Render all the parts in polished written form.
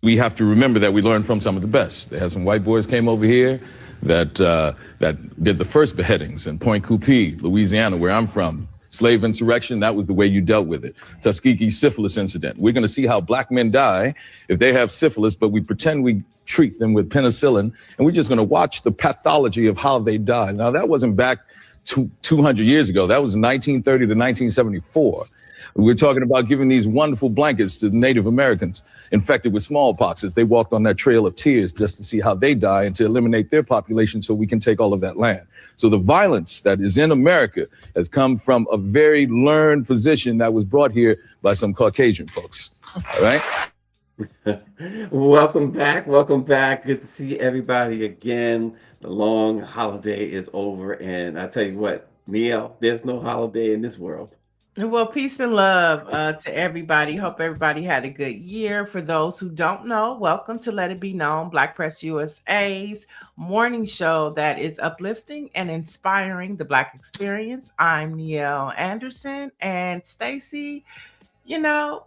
we have to remember that we learned from some of the best. They had some white boys came over here that did the first beheadings in Point Coupee, Louisiana, where I'm from. Slave insurrection, that was the way you dealt with it. Tuskegee syphilis incident. We're going to see how black men die if they have syphilis, but we pretend we treat them with penicillin, and we're just going to watch the pathology of how they die. Now, that wasn't back 200 years ago. That was 1930 to 1974. We're talking about giving these wonderful blankets to Native Americans infected with smallpox as they walked on that trail of tears just to see how they die and to eliminate their population so we can take all of that land. So the violence that is in America has come from a very learned position that was brought here by some Caucasian folks. All right? Welcome back. Welcome back. Good to see everybody again. The long holiday is over. And I tell you what, Niele, there's no holiday in this world. Well, peace and love to everybody. Hope everybody had a good year. For those who don't know, welcome to Let It Be Known, Black Press USA's morning show that is uplifting and inspiring the Black experience. I'm Niele Anderson, and Stacy, you know,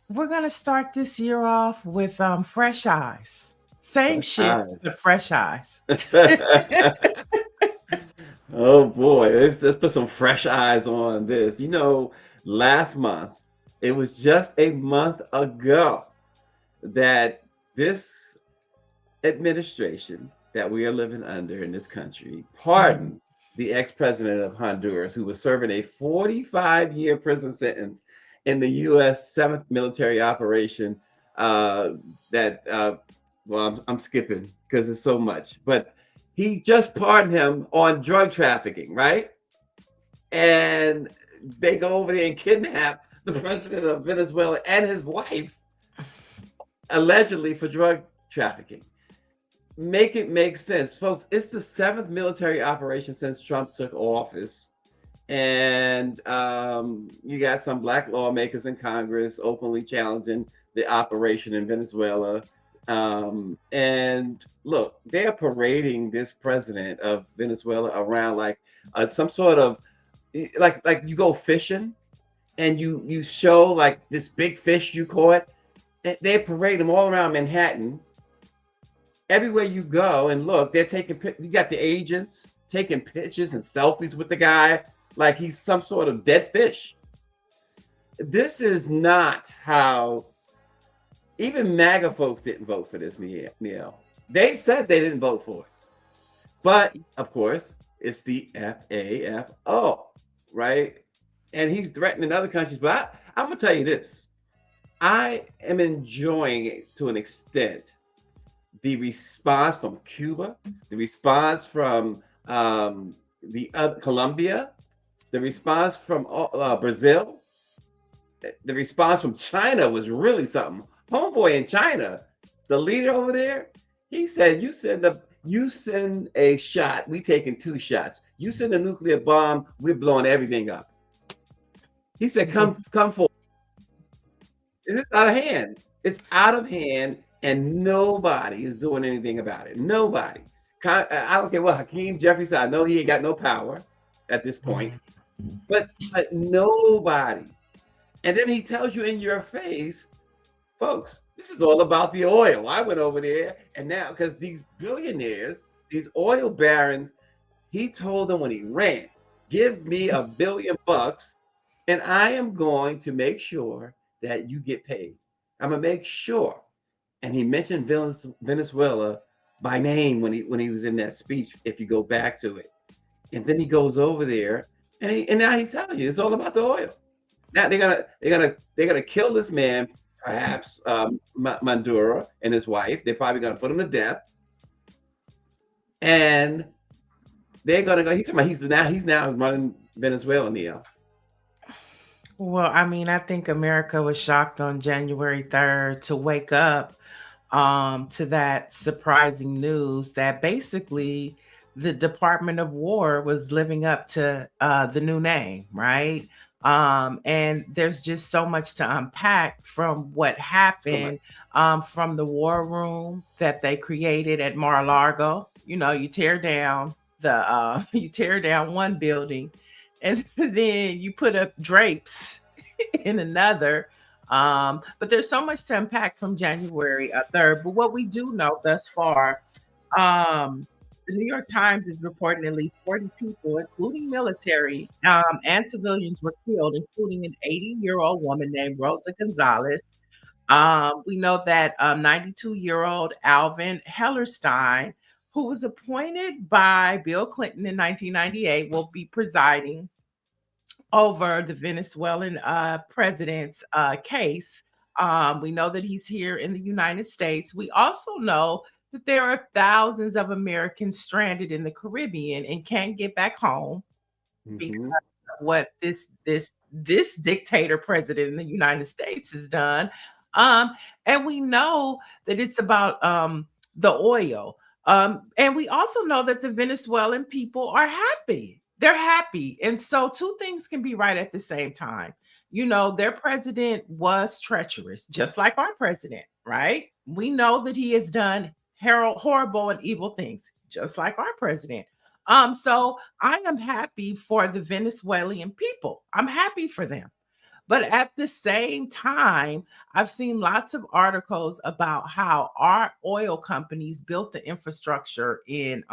we're going to start this year off with fresh eyes. Same shit, but fresh eyes. Oh boy, let's put some fresh eyes on this. You know, last month, it was just a month ago that this administration that we are living under in this country pardoned the ex-president of Honduras, who was serving a 45-year prison sentence in the U.S. 7th military operation well, I'm skipping because it's so much, but he just pardoned him on drug trafficking, right? And they go over there and kidnap the president of Venezuela and his wife, allegedly for drug trafficking. Make it make sense. Folks, it's the 7th military operation since Trump took office. And you got some black lawmakers in Congress openly challenging the operation in Venezuela. And look, they're parading this president of Venezuela around like some sort of like you go fishing and you show like this big fish you caught. And they parade them all around Manhattan. Everywhere you go and look, they're taking, you got the agents taking pictures and selfies with the guy like he's some sort of dead fish. This is not how. Even MAGA folks didn't vote for this, Niele. They said they didn't vote for it. But, of course, it's the FAFO, right? And he's threatening other countries. But I'm going to tell you this. I am enjoying it to an extent. The response from Cuba, the response from Colombia, the response from Brazil, the response from China was really something. Homeboy in China, the leader over there, he said, you send a shot, we taking 2 shots. You send a nuclear bomb, we're blowing everything up. He said, come forward. Is this out of hand? It's out of hand, and nobody is doing anything about it. Nobody. I don't care what Hakeem Jeffrey said. I know he ain't got no power at this point, but nobody. And then he tells you in your face, folks, this is all about the oil. I went over there, and now, because these billionaires, these oil barons, he told them when he ran, give me $1 billion, and I am going to make sure that you get paid. I'm gonna make sure. And he mentioned Venezuela by name when he was in that speech, if you go back to it. And then he goes over there, and now he's telling you it's all about the oil. Now they're gonna kill this man. Perhaps Maduro and his wife, they're probably going to put him to death, and they're going to go. He's now running Venezuela, Niele. Well, I mean, I think America was shocked on January 3rd to wake up to that surprising news that basically the Department of War was living up to the new name, right? And there's just so much to unpack from what happened from the war room that they created at Mar-a-Lago. You know, you tear down one building, and then you put up drapes in another. But there's so much to unpack from January 3rd. But what we do know thus far, the New York Times is reporting at least 40 people, including military and civilians, were killed, including an 80-year-old woman named Rosa Gonzalez. We know that 92-year-old Alvin Hellerstein, who was appointed by Bill Clinton in 1998, will be presiding over the Venezuelan president's case. We know that he's here in the United States. We also know that there are thousands of Americans stranded in the Caribbean and can't get back home because Mm-hmm. of what this dictator president in the United States has done. Um, and we know that it's about the oil. And we also know that the Venezuelan people are happy. They're happy. And so two things can be right at the same time. You know, their president was treacherous, just like our president, right? We know that he has done horrible and evil things, just like our president. So I am happy for the Venezuelan people. I'm happy for them. But at the same time, I've seen lots of articles about how our oil companies built the infrastructure in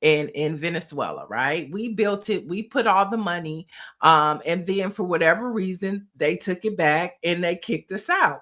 Venezuela, right? We built it, we put all the money, and then for whatever reason, they took it back and they kicked us out.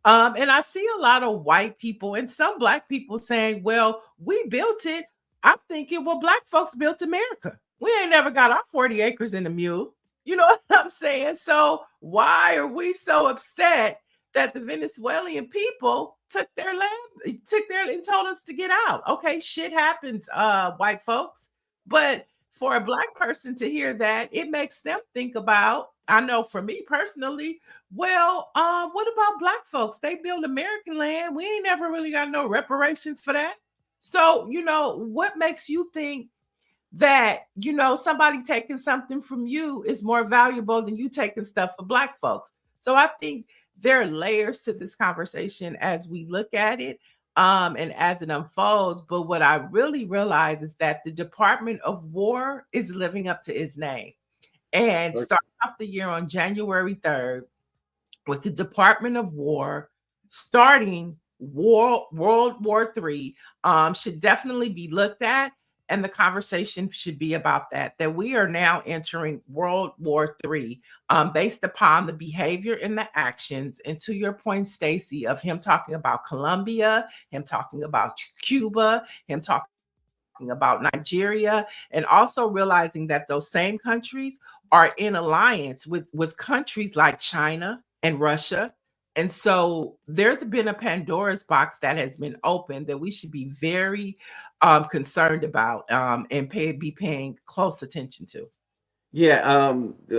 And I see a lot of white people and some black people saying, well, we built it. I'm thinking, well, black folks built America. We ain't never got our 40 acres in the mule. You know what I'm saying? So why are we so upset that the Venezuelan people took their land, took their and told us to get out? Okay, shit happens, white folks. But for a black person to hear that, it makes them think about, I know for me personally, well, what about black folks? They build American land. We ain't never really got no reparations for that. So, you know, what makes you think that, you know, somebody taking something from you is more valuable than you taking stuff for black folks? So I think there are layers to this conversation as we look at it, and as it unfolds. But what I really realize is that the Department of War is living up to its name. And starting off the year on January 3rd, with the Department of War starting World War III, should definitely be looked at. And the conversation should be about that we are now entering World War III, based upon the behavior and the actions. And to your point, Stacy, of him talking about Colombia, him talking about Cuba, him talking about Nigeria, and also realizing that those same countries are in alliance with countries like China and Russia. And so there's been a Pandora's box that has been opened that we should be very concerned about, and be paying close attention to. Yeah,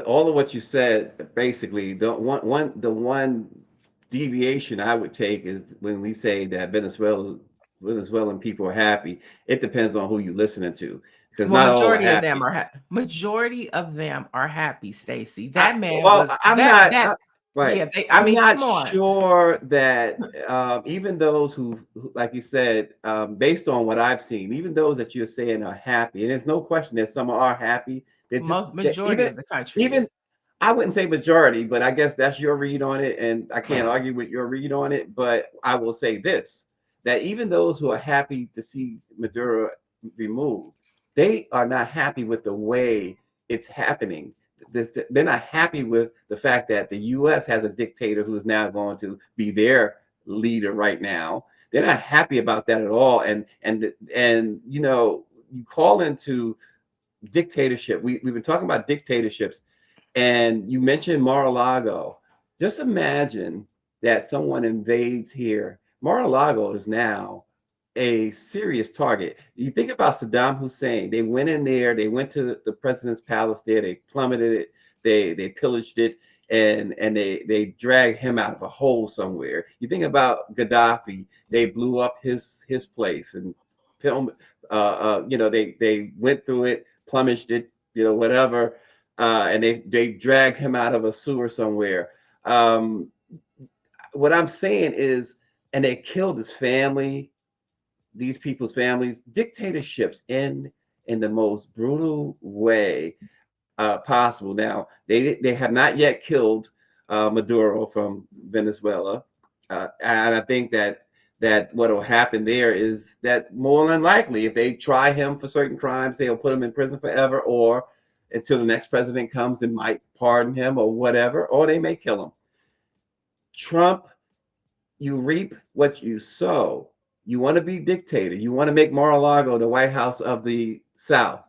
all of what you said, basically, the one deviation I would take is when we say that Venezuelan people are happy. It depends on who you're listening to, because Well, not all are happy. majority of them are happy, Stacy. I, That man well, was I'm that not. that Right. yeah, they, I I'm mean, not come on. sure that even those like you said, based on what I've seen, even those that you're saying are happy, and there's no question that some are happy. They're just Most majority of the country is. even I wouldn't say majority, but I guess that's your read on it, and I can't argue with your read on it. But I will say this: that even those who are happy to see Maduro removed, they are not happy with the way it's happening. They're not happy with the fact that the U.S. has a dictator who's now going to be their leader right now. They're not happy about that at all. And you know, you call into dictatorship. We've been talking about dictatorships, and you mentioned Mar-a-Lago. Just imagine that someone invades here. Mar-a-Lago is now a serious target. You think about Saddam Hussein. They went in there, they went to the president's palace there, they plummeted it, they pillaged it, and they dragged him out of a hole somewhere. You think about Gaddafi, they blew up his place and you know, they went through it, plunged it, you know, whatever, and they dragged him out of a sewer somewhere. Um, what I'm saying is, and they killed his family, these people's families. Dictatorships in the most brutal way possible. Now they have not yet killed Maduro from Venezuela. And I think that what will happen there is that more than likely, if they try him for certain crimes, they'll put him in prison forever, or until the next president comes and might pardon him or whatever, or they may kill him. Trump, you reap what you sow. You want to be dictator. You want to make Mar-a-Lago the White House of the South.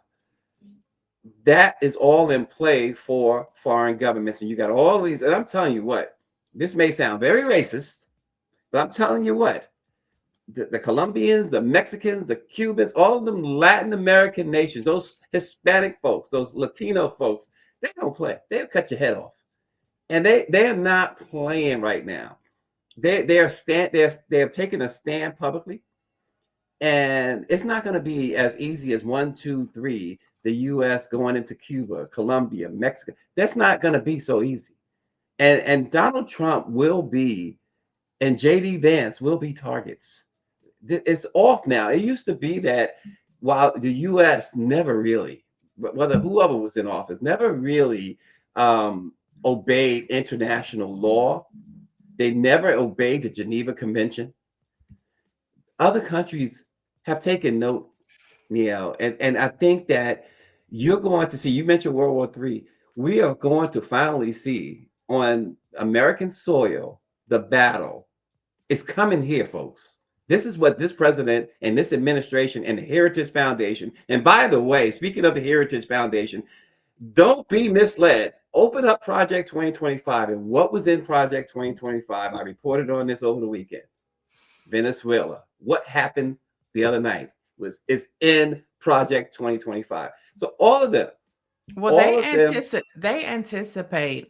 That is all in play for foreign governments. And you got all these, and I'm telling you what, this may sound very racist, but I'm telling you what, the Colombians, the Mexicans, the Cubans, all of them Latin American nations, those Hispanic folks, those Latino folks, they don't play. They'll cut your head off. And they are not playing right now. They have taken a stand publicly, and it's not going to be as easy as 1, 2, 3. The U.S. going into Cuba, Colombia, Mexico. That's not going to be so easy. And Donald Trump will be, and J.D. Vance will be targets. It's off now. It used to be that while the U.S. never really, whether whoever was in office, never really obeyed international law. They never obeyed the Geneva Convention. Other countries have taken note, Niele, and I think that you're going to see, you mentioned World War III. We are going to finally see on American soil the battle. It's coming here, folks. This is what this president and this administration and the Heritage Foundation, and by the way, speaking of the Heritage Foundation, don't be misled. Open up Project 2025, and what was in Project 2025? I reported on this over the weekend. Venezuela. What happened the other night is in Project 2025. So all of them. Well, they anticipate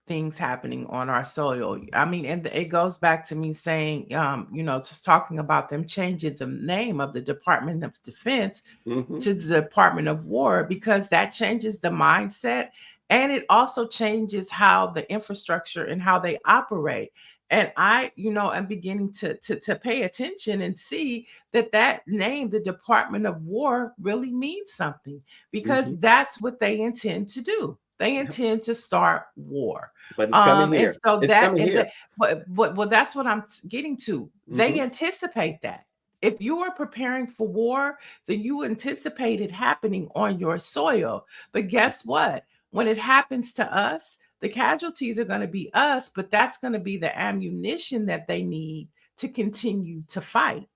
things happening on our soil. I mean, and it goes back to me saying, just talking about them changing the name of the Department of Defense to the Department of War, because that changes the mindset, and it also changes how the infrastructure and how they operate. And I'm beginning to pay attention and see that name, the Department of War, really means something, because that's what they intend to do. They intend to start war. But it's coming here. And so it's coming here. Well, that's what I'm getting to. They anticipate that. If you are preparing for war, then you anticipate it happening on your soil. But guess what? When it happens to us, the casualties are going to be us, but that's going to be the ammunition that they need to continue to fight.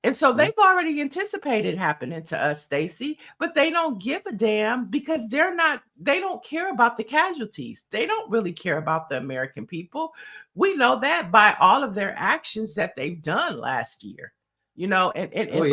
And so they've already anticipated happening to us, Stacy, but they don't give a damn, because they don't care about the casualties. They don't really care about the American people. We know that by all of their actions that they've done last year. And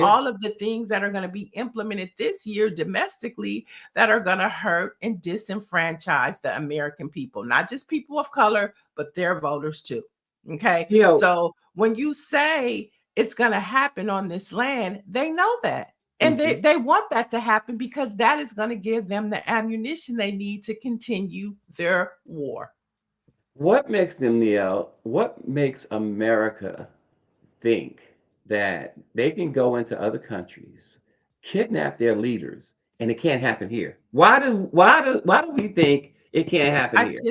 all of the things that are going to be implemented this year domestically that are going to hurt and disenfranchise the American people, not just people of color, but their voters too. Okay. So when you say it's going to happen on this land, they know that. And they want that to happen, because that is going to give them the ammunition they need to continue their war. What makes them, Niele, what makes America think that they can go into other countries, kidnap their leaders, and it can't happen here? Why do we think it can't happen here?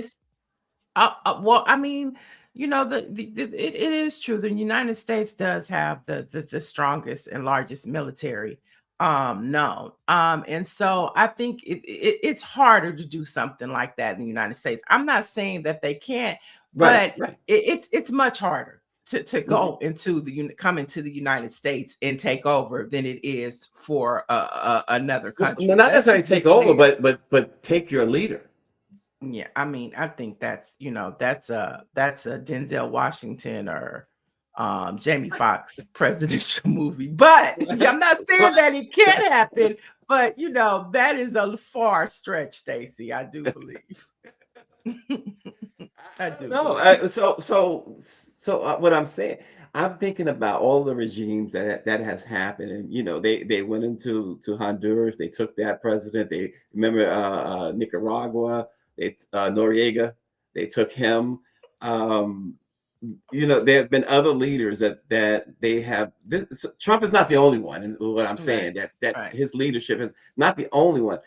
Well, I mean, it is true. The United States does have the strongest and largest military known. And so I think it's harder to do something like that in the United States. I'm not saying that they can't, but it's much harder to go come into the United States and take over than it is for another country. Well, not necessarily take over, but take your leader. Yeah, I mean, I think that's a Denzel Washington or Jamie Foxx presidential movie. But I'm not saying that it can't happen, but that is a far stretch, Stacy. I do believe. I do. No, so what I'm saying, I'm thinking about all the regimes that has happened, and they went into Honduras, they took that president. They remember Nicaragua, Noriega, they took him. There have been other leaders that they have. Trump is not the only one, and what I'm saying that his leadership is not the only one,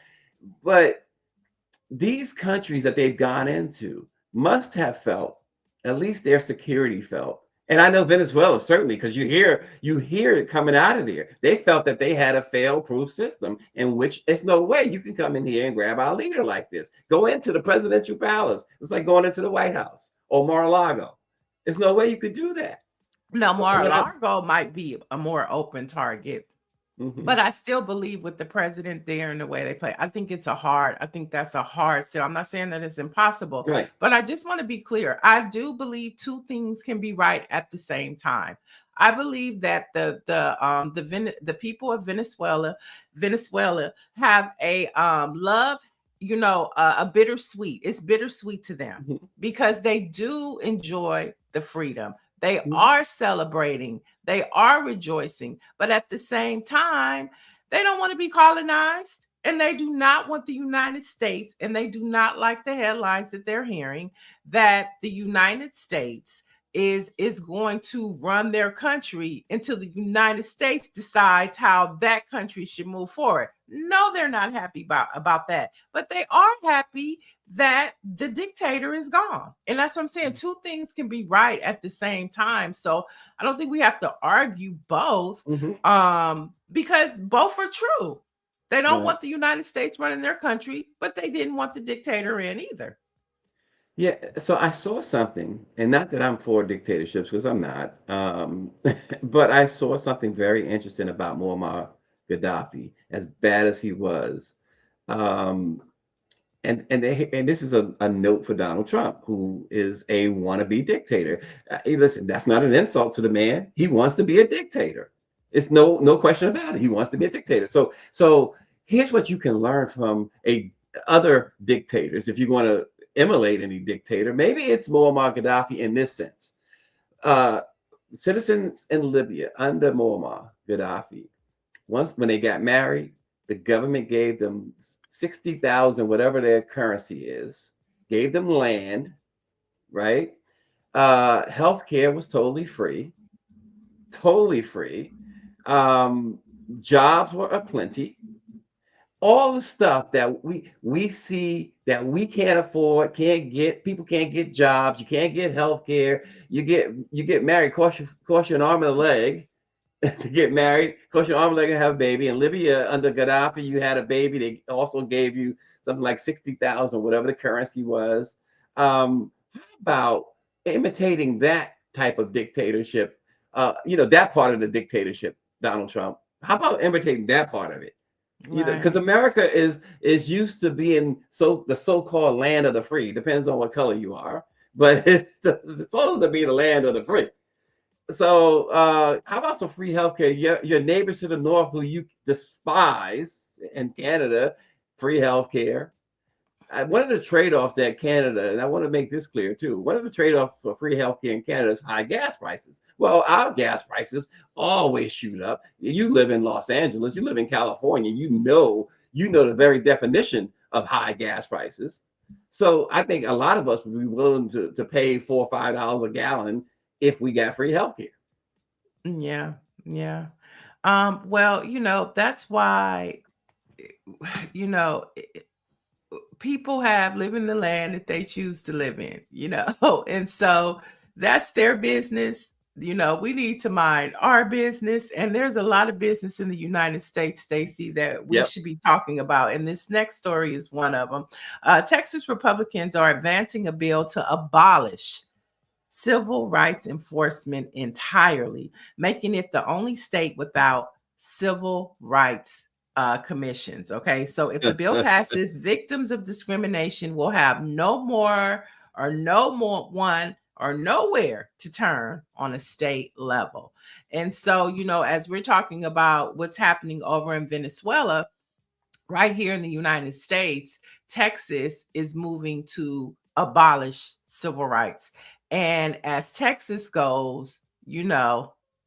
but these countries that they've gone into, must have felt, at least their security felt. And I know Venezuela certainly, because you hear it coming out of there. They felt that they had a fail-proof system in which there's no way you can come in here and grab our leader like this. Go into the presidential palace. It's like going into the White House or Mar-a-Lago. There's no way you could do that. No, So when I Mar-a-Lago might be a more open target. Mhm. But I still believe with the president there and the way they play, I think that's a hard sell. I'm not saying that it's impossible, Right. but I just want to be clear. I do believe two things can be right at the same time. I believe that the people of Venezuela have a love, a bittersweet. It's bittersweet to them Mhm. because they do enjoy the freedom. They Mhm. are celebrating, they are rejoicing, but at the same time, they don't want to be colonized and they do not want the United States, and they do not like the headlines that they're hearing that the United States is going to run their country until the United States decides how that country should move forward. No, they're not happy about that, but they are happy that the dictator is gone. And that's what I'm saying. Two things can be right at the same time. So I don't think we have to argue both, Mhm. because both are true. They don't Right. want the United States running their country, but they didn't want the dictator in either. Yeah, so I saw something, and not that I'm for dictatorships because I'm not, but I saw something very interesting about Muammar Gaddafi, as bad as he was. Um, and this is a note for Donald Trump, who is a wannabe dictator. Hey, listen, that's not an insult to the man. He wants to be a dictator. It's no question about it. He wants to be a dictator. So here's what you can learn from a other dictators. If you want to emulate any dictator, maybe it's Muammar Gaddafi in this sense. Uh, Citizens in Libya under Muammar Gaddafi, once when they got married, the government gave them 60,000, whatever their currency is, gave them land, right? Healthcare was totally free, totally free. Um, Jobs were aplenty. All the stuff that we see that we can't afford, can't get, people can't get jobs, you can't get healthcare, you get married, cost you an arm and a leg, to get married. Course, your arm and leg and have a baby. In Libya, under Gaddafi, you had a baby. They also gave you something like 60,000, whatever the currency was. How about imitating that type of dictatorship? That part of the dictatorship, Donald Trump. How about imitating that part of it? Because Right. America is used to being the so-called land of the free. Depends on what color you are, but it's supposed to be the land of the free. So, how about some free healthcare? Your neighbors to the north, who you despise in Canada, free healthcare. One of the trade-offs that Canada, and I want to make this clear too, one of the trade-offs for free healthcare in Canada is high gas prices. Well, our gas prices always shoot up. You live in Los Angeles, you live in California, you know the very definition of high gas prices. So I think a lot of us would be willing to pay $4 or $5 a gallon if we got free healthcare. Yeah. Yeah. Well, that's why, you know, people have live in the land that they choose to live in, and so that's their business. We need to mind our business, and there's a lot of business in the United States, Stacy, that we Yep. should be talking about, and this next story is one of them. Texas Republicans are advancing a bill to abolish civil rights enforcement entirely, making it the only state without civil rights commissions. Okay, so if the bill passes, victims of discrimination will have no more one or nowhere to turn on a state level. And so, as we're talking about what's happening over in Venezuela, right here in the United States, Texas is moving to abolish civil rights. And as Texas goes,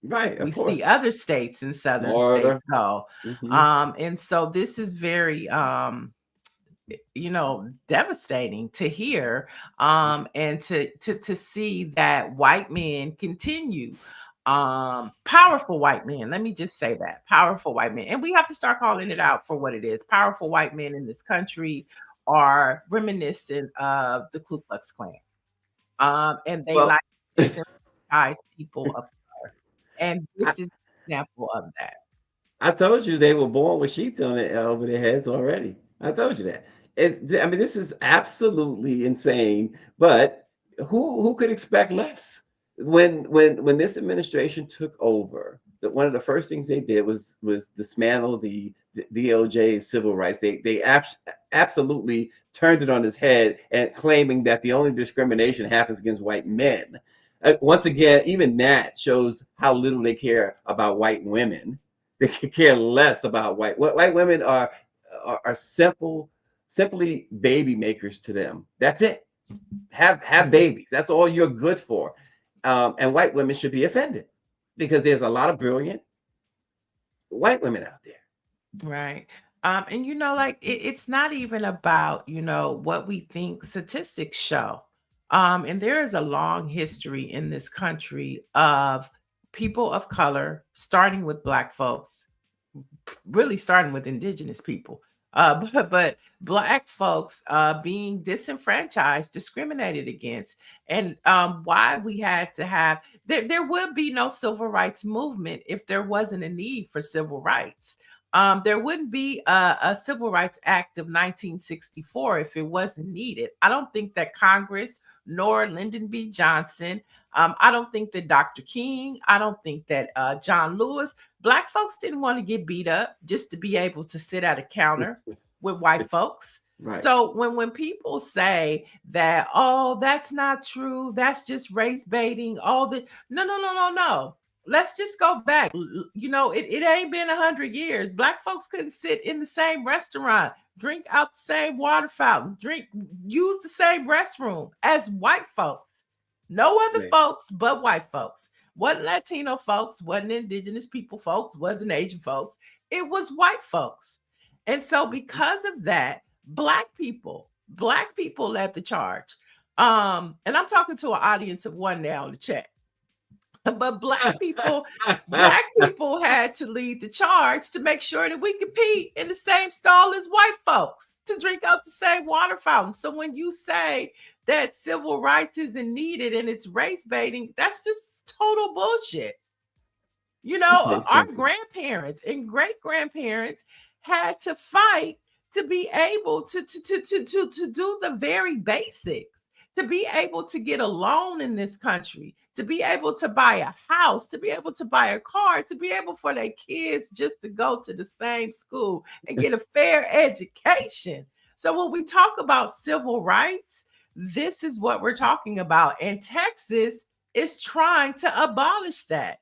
Right, of we see course. other states and southern Florida. states go. Hmm. And so this is very devastating to hear, and to see that white men continue, powerful white men, let me just say that, powerful white men, and we have to start calling it out for what it is. Powerful white men in this country are reminiscent of the Ku Klux Klan. And they Well, like to disenfranchise people of color. And I, this is an example of that. I told you they were born with sheets on their over their heads already. I told you that. I mean, this is absolutely insane. But who could expect less? When this administration took over, that one of the first things they did was dismantle the DOJ's civil rights. They absolutely turned it on its head and claiming that the only discrimination happens against white men. Once again, even that shows how little they care about white women. They could care less about white women are simply baby makers to them. That's it. Have babies. That's all you're good for. And white women should be offended because there's a lot of brilliant white women out there. Right. And like it's not even about, what we think statistics show. And there is a long history in this country of people of color, starting with Black folks, really starting with indigenous people. But Black folks being disenfranchised, discriminated against, and why we had to have there would be no civil rights movement if there wasn't a need for civil rights. There wouldn't be a Civil Rights Act of 1964 if it wasn't needed. I don't think that Congress nor Lyndon B. Johnson, I don't think that Dr. King, I don't think that John Lewis, Black folks didn't want to get beat up just to be able to sit at a counter with white folks. Right. So when people say that, oh, that's not true, that's just race baiting, all the no. Let's just go back. It ain't been 100 years. Black folks couldn't sit in the same restaurant, drink out the same water fountain, use the same restroom as white folks. No other Right. folks but white folks. Wasn't Latino folks, wasn't indigenous people folks, wasn't Asian folks. It was white folks. And so because of that, black people led the charge. And I'm talking to an audience of one now in the chat. But black people had to lead the charge to make sure that we compete in the same stall as white folks to drink out the same water fountain. So when you say that civil rights isn't needed and it's race baiting, that's just total bullshit. Okay, Our so grandparents and great grandparents had to fight to be able to do the very basics, to be able to get a loan in this country, to be able to buy a house, to be able to buy a car, to be able for their kids just to go to the same school and get a fair education. So when we talk about civil rights, this is what we're talking about. And Texas is trying to abolish that.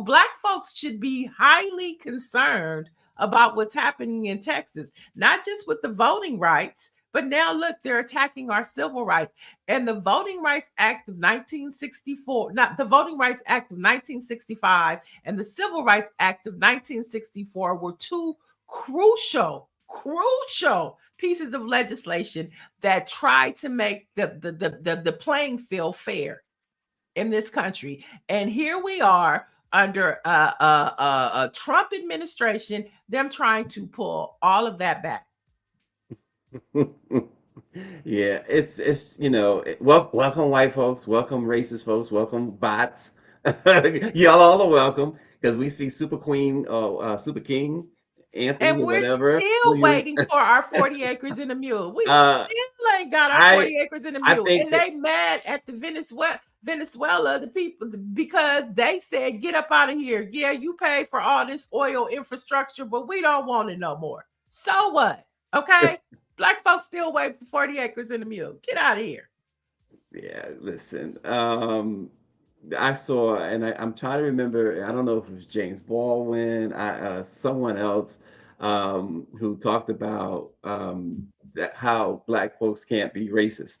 Black folks should be highly concerned about what's happening in Texas, not just with the voting rights, but now look, they're attacking our civil rights. And the Voting Rights Act of 1964, not the Voting Rights Act of 1965 and the Civil Rights Act of 1964 were two crucial pieces of legislation that tried to make the playing field fair in this country. And here we are under a Trump administration, them trying to pull all of that back. yeah, it's welcome white folks, welcome racist folks, welcome bots. Y'all all are welcome because we see Super Queen or Super King Anthony And or we're whatever who still you waiting for our 40 acres and a mule. We uh still ain't got our I 40 acres and a I mule. think And that they mad at the Venezuela, the people, because they said, get up out of here. Yeah, you pay for all this oil infrastructure, but we don't want it no more. So what? Okay. Black folks still wait for 40 acres and a mule. Get out of here. yeah, listen. I saw, and I'm trying to remember. I don't know if it was James Baldwin, someone else, who talked about that how black folks can't be racist.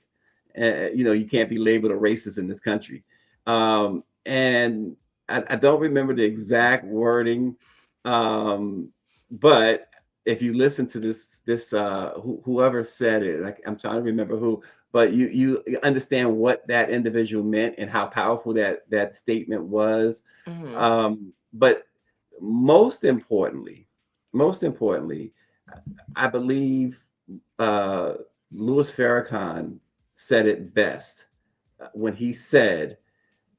You can't be labeled a racist in this country. And I don't remember the exact wording, but if you listen to whoever said it, I'm trying to remember who, but you understand what that individual meant and how powerful that statement was. Mhm. But most importantly, most importantly, I believe Louis Farrakhan said it best. when he said,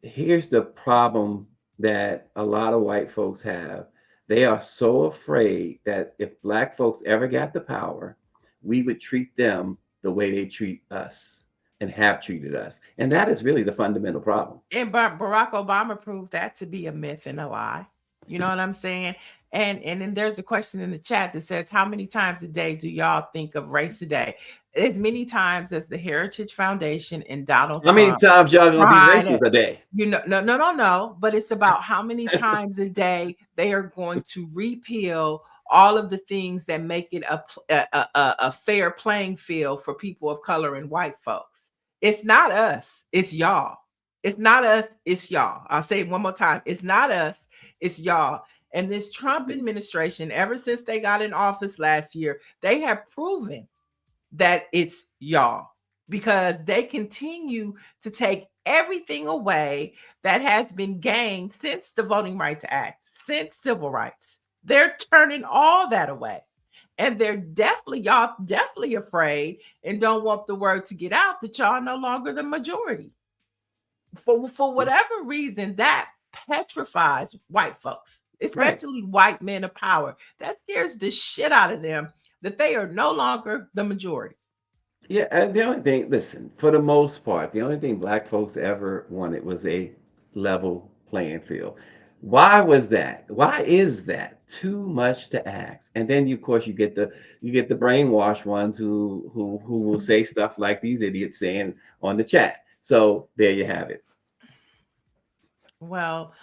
here's the problem that a lot of white folks have. They are so afraid that if black folks ever got the power, we would treat them the way they treat us and have treated us. And that is really the fundamental problem. And Barack Obama proved that to be a myth and a lie. You know what I'm saying? And then there's a question in the chat that says, how many times a day do y'all think of race today? As many times as the Heritage Foundation and Donald How many Trump times y'all gonna be trying racist to, a day? no. But it's about how many times a day they are going to repeal all of the things that make it a fair playing field for people of color and white folks. It's not us, it's y'all. It's not us, it's y'all. I'll say it one more time. It's not us, it's y'all. And this Trump administration, ever since they got in office last year, they have proven that it's y'all, because they continue to take everything away that has been gained since the Voting Rights Act, since civil rights. They're turning all that away. And they're y'all definitely afraid and don't want the word to get out that y'all are no longer the majority. For whatever reason, that petrifies white folks, Right. especially white men of power. That scares the shit out of them that they are no longer the majority. Yeah, and the only thing, listen, for the most part, the only thing black folks ever wanted was a level playing field. Why was that? Why is that too much to ask? And then, of course, you get the brainwashed ones who will say stuff like these idiots saying on the chat. So there you have it. Well,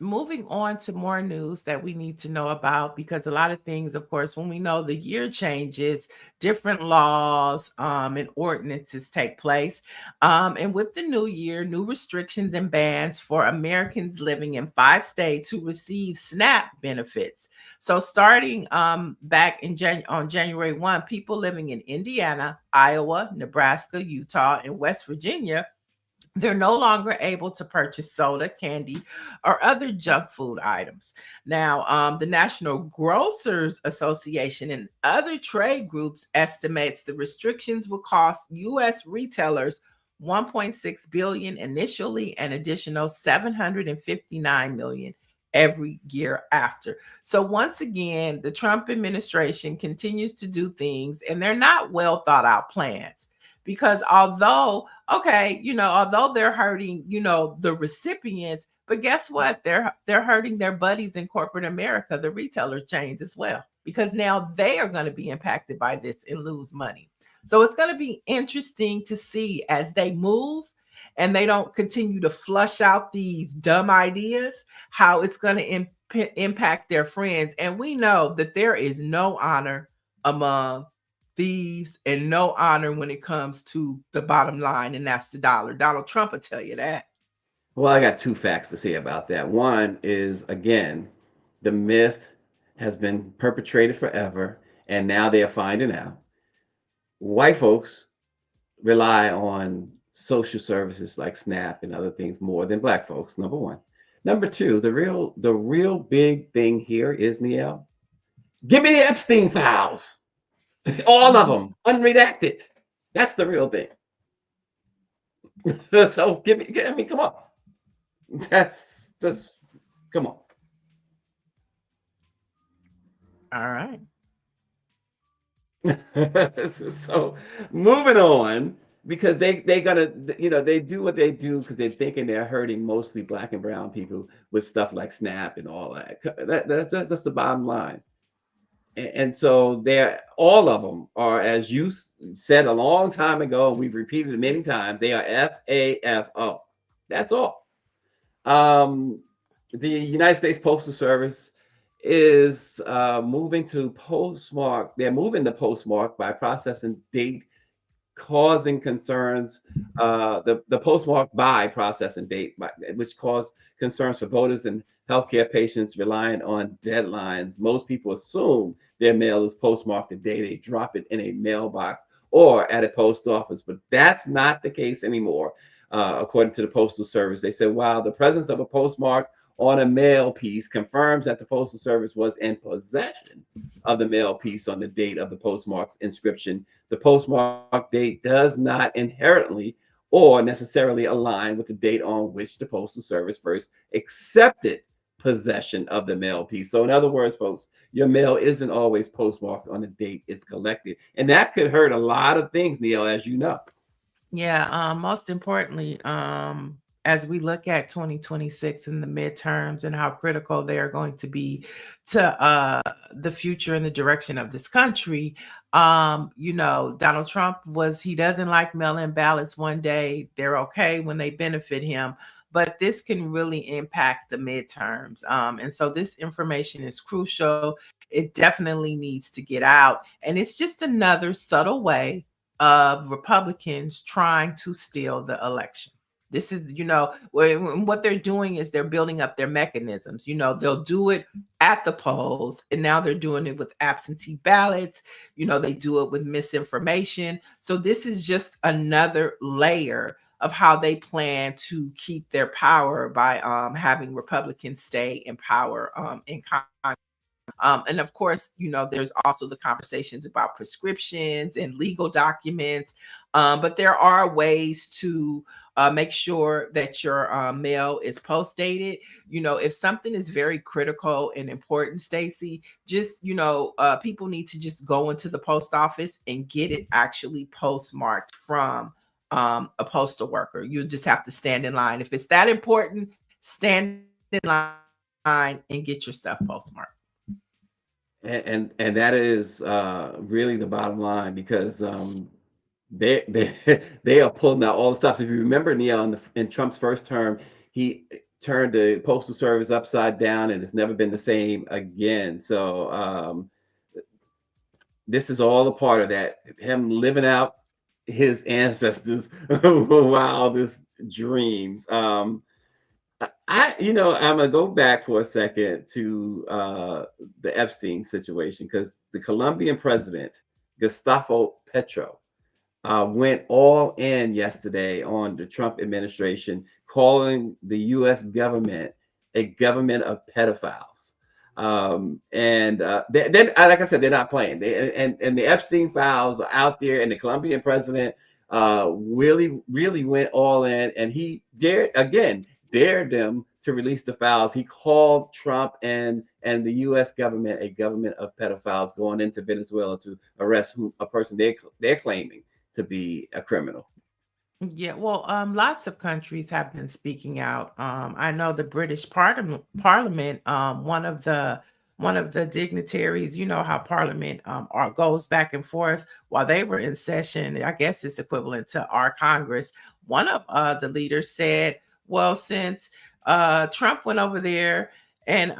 moving on to more news that we need to know about, because a lot of things, of course, when we know the year changes, different laws and ordinances take place. And with the new year, new restrictions and bans for Americans living in 5 states who receive SNAP benefits. So starting back in on January 1, people living in Indiana, Iowa, Nebraska, Utah, and West Virginia, they're no longer able to purchase soda, candy, or other junk food items. Now, the National Grocers Association and other trade groups estimates the restrictions will cost U.S. retailers 1.6 billion initially, and additional 759 million every year after. So once again, the Trump administration continues to do things, and they're not well thought out plans. Because although, okay, although they're hurting, the recipients, but guess what? They're hurting their buddies in corporate America, the retailer chains as well, because now they are going to be impacted by this and lose money. So it's going to be interesting to see as they move and they don't continue to flush out these dumb ideas, how it's going to impact their friends. And we know that there is no honor among thieves and no honor when it comes to the bottom line, and that's the dollar. Donald Trump will tell you that. Well, I got two facts to say about that. One is, again, the myth has been perpetrated forever, and now they are finding out. White folks rely on social services like SNAP and other things more than black folks, number one. Number two, the real big thing here is, Niele, give me the Epstein files. All of them, unredacted. That's the real thing. So come on. That's just, come on. All right. So moving on, because they gonna, they do what they do because they're thinking they're hurting mostly black and brown people with stuff like SNAP and all that. That's the bottom line. And so they're, all of them are, as you said a long time ago, we've repeated it many times, they are FAFO. That's all. The United States Postal Service is moving to postmark. They're moving the postmark by processing date, causing concerns. The postmark by processing date, which caused concerns for voters and healthcare patients relying on deadlines. Most people assume their mail is postmarked the day they drop it in a mailbox or at a post office, but that's not the case anymore. According to the Postal Service, they said, while the presence of a postmark on a mail piece confirms that the Postal Service was in possession of the mail piece on the date of the postmark's inscription, the postmark date does not inherently or necessarily align with the date on which the Postal Service first accepted possession of the mail piece. So, in other words, folks, your mail isn't always postmarked on the date it's collected. And that could hurt a lot of things, Neil, as you know. Yeah, most importantly, as we look at 2026 and the midterms and how critical they are going to be to the future and the direction of this country, Donald Trump he doesn't like mail-in ballots one day. They're okay when they benefit him, but this can really impact the midterms. And so this information is crucial. It definitely needs to get out. And it's just another subtle way of Republicans trying to steal the election. This is, what they're doing is they're building up their mechanisms. They'll do it at the polls, and now they're doing it with absentee ballots. They do it with misinformation. So this is just another layer of how they plan to keep their power by having Republicans stay in power in Congress. And of course, there's also the conversations about prescriptions and legal documents. But there are ways to make sure that your mail is post dated. If something is very critical and important, Stacy, just, people need to just go into the post office and get it actually postmarked from a postal worker. You just have to stand in line. If it's that important, stand in line and get your stuff postmarked. And that is really the bottom line, because they they are pulling out all the stops. If you remember, Neil, in Trump's first term, he turned the postal service upside down, and it's never been the same again. So this is all a part of that, him living out his ancestors' wildest dreams. I'm gonna go back for a second to the Epstein situation, because the Colombian president, Gustavo Petro, went all in yesterday on the Trump administration, calling the U.S. government a government of pedophiles. And then, like I said, they're not playing. And the Epstein files are out there, and the Colombian president really went all in, and he dared them to release the files. He called Trump and the U.S. government a government of pedophiles, going into Venezuela to arrest a person they're claiming to be a criminal. Yeah, well, lots of countries have been speaking out. I know the British Parliament, one of the dignitaries, how Parliament goes back and forth while they were in session. I guess it's equivalent to our Congress. One of the leaders said, "Well, since Trump went over there and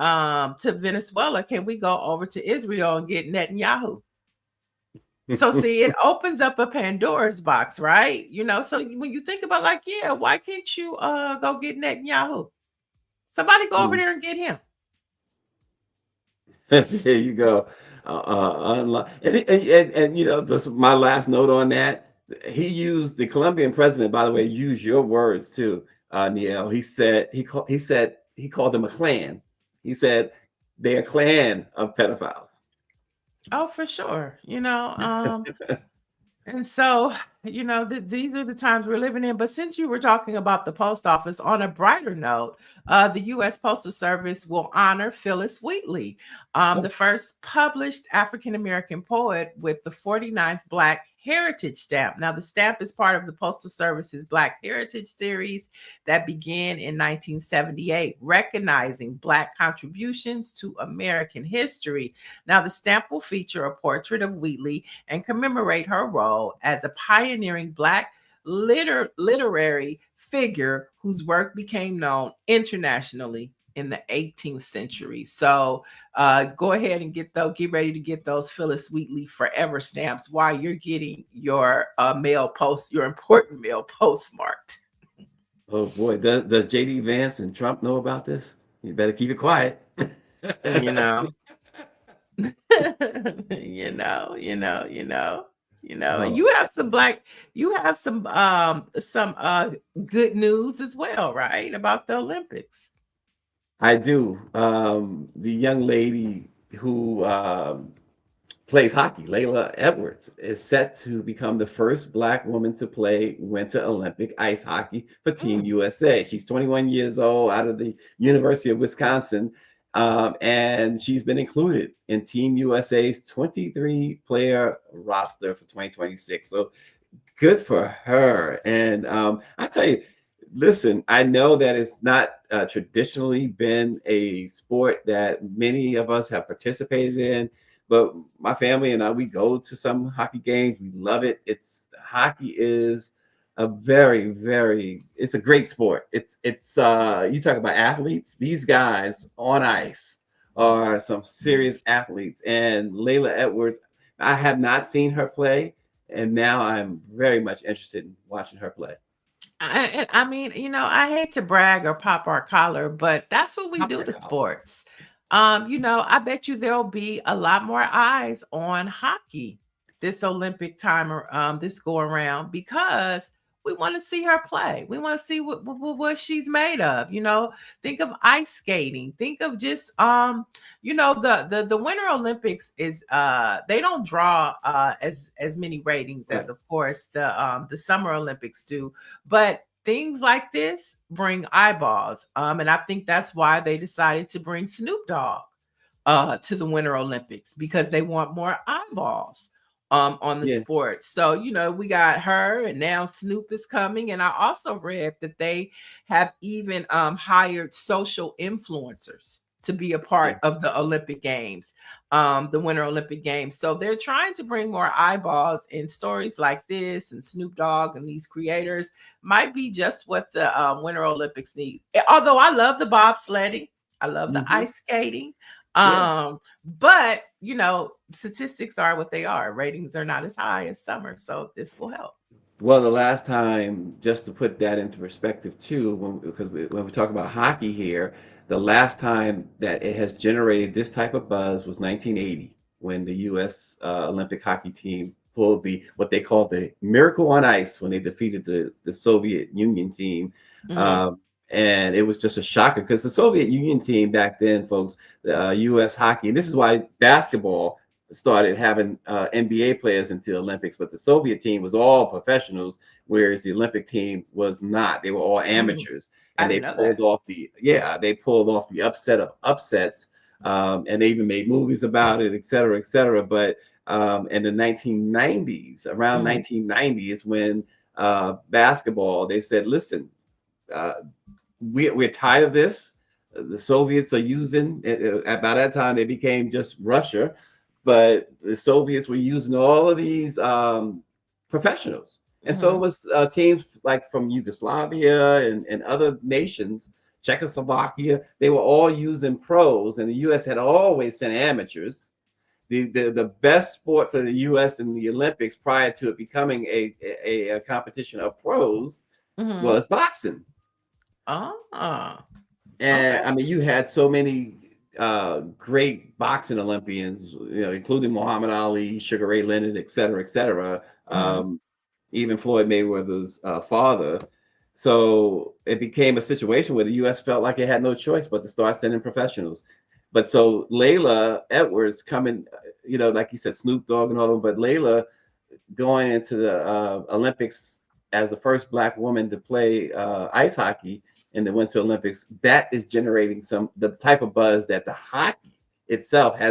to Venezuela, can we go over to Israel and get Netanyahu?" So see, it opens up a Pandora's box, right? So when you think about, like, yeah, why can't you go get Netanyahu? Somebody go over there and get him. There you go. And this my last note on that. He used the Colombian president, by the way, used your words too, Niele. He called them a clan. He said they're a clan of pedophiles. Oh, for sure. And so, these are the times we're living in. But since you were talking about the post office, on a brighter note, the U.S. Postal Service will honor Phyllis Wheatley, the first published African American poet with the 49th Black Heritage Stamp. Now, the stamp is part of the Postal Service's Black Heritage Series that began in 1978, recognizing Black contributions to American history. Now, the stamp will feature a portrait of Wheatley and commemorate her role as a pioneering Black literary figure whose work became known internationally in the 18th century. So go ahead and get ready to get those Phyllis Wheatley Forever stamps while you're getting your your important mail postmarked. Oh boy, does JD Vance and Trump know about this? You better keep it quiet. you know, you know, you know, you know, and Oh, you have some good news as well, right? About the Olympics. I do. The young lady who plays hockey. Layla Edwards is set to become the first Black woman to play Winter Olympic ice hockey for Team Mm. USA. She's 21 years old, out of the University of Wisconsin, and she's been included in Team USA's 23-player roster for 2026. So good for her. And I tell you, listen, I know that it's not traditionally been a sport that many of us have participated in, but my family and I, we go to some hockey games. We love it. It's hockey is a very, very, it's a great sport. You talk about athletes, these guys on ice are some serious athletes. And Layla Edwards, I have not seen her play, and now I'm very much interested in watching her play. I mean, I hate to brag or pop our collar, but that's what we Pop do her to collar. sports. I bet you there'll be a lot more eyes on hockey this Olympic time or this go around because we want to see her play. We want to see what she's made of. Think of ice skating. Think of just the Winter Olympics is they don't draw as many ratings as Right. of course the Summer Olympics do, but things like this bring eyeballs. And I think that's why they decided to bring Snoop Dogg to the Winter Olympics because they want more eyeballs on the Yeah. sport. So, we got her and now Snoop is coming. And I also read that they have even hired social influencers to be a Yeah. part of the Olympic Games, the Winter Olympic Games. So they're trying to bring more eyeballs in stories like this, and Snoop Dogg and these creators might be just what the Winter Olympics need. Although I love the bobsledding, I love the Hmm. ice skating. Yeah. But statistics are what they are. Ratings are not as high as summer, so this will help. Well, the last time, just to put that into perspective too, when we talk about hockey here, the last time that it has generated this type of buzz was 1980, when the U.S. Olympic hockey team pulled what they called the Miracle on Ice when they defeated the Soviet Union team. Mhm. Um, and it was just a shocker because the Soviet Union team back then, folks, the U.S. hockey, and this is why basketball started having NBA players into the Olympics, but the Soviet team was all professionals, whereas the Olympic team was not. They were all Mm. amateurs, I and they didn't know that. pulled off the upset of upsets, and they even made movies about it, et cetera, et cetera. But in the 1990s, around Mhm. 1990 is when basketball, they said, listen, uh, we're tired of this. The Soviets are using, by that time, they became just Russia, but the Soviets were using all of these professionals. And so it Mhm. was teams like from Yugoslavia and other nations, Czechoslovakia, they were all using pros, and the U.S. had always sent amateurs. The best sport for the U.S. in the Olympics prior to it becoming a competition of pros Mhm. was boxing. Ah. And Okay. I mean, you had so many great boxing Olympians, including Muhammad Ali, Sugar Ray Leonard, et cetera, et cetera. Mhm. Even Floyd Mayweather's father. So it became a situation where the U.S. felt like it had no choice but to start sending professionals. But so Layla Edwards coming, like you said, Snoop Dogg and all of them, but Layla going into the Olympics as the first Black woman to play ice hockey in the Winter Olympics, that is generating the type of buzz that the hockey itself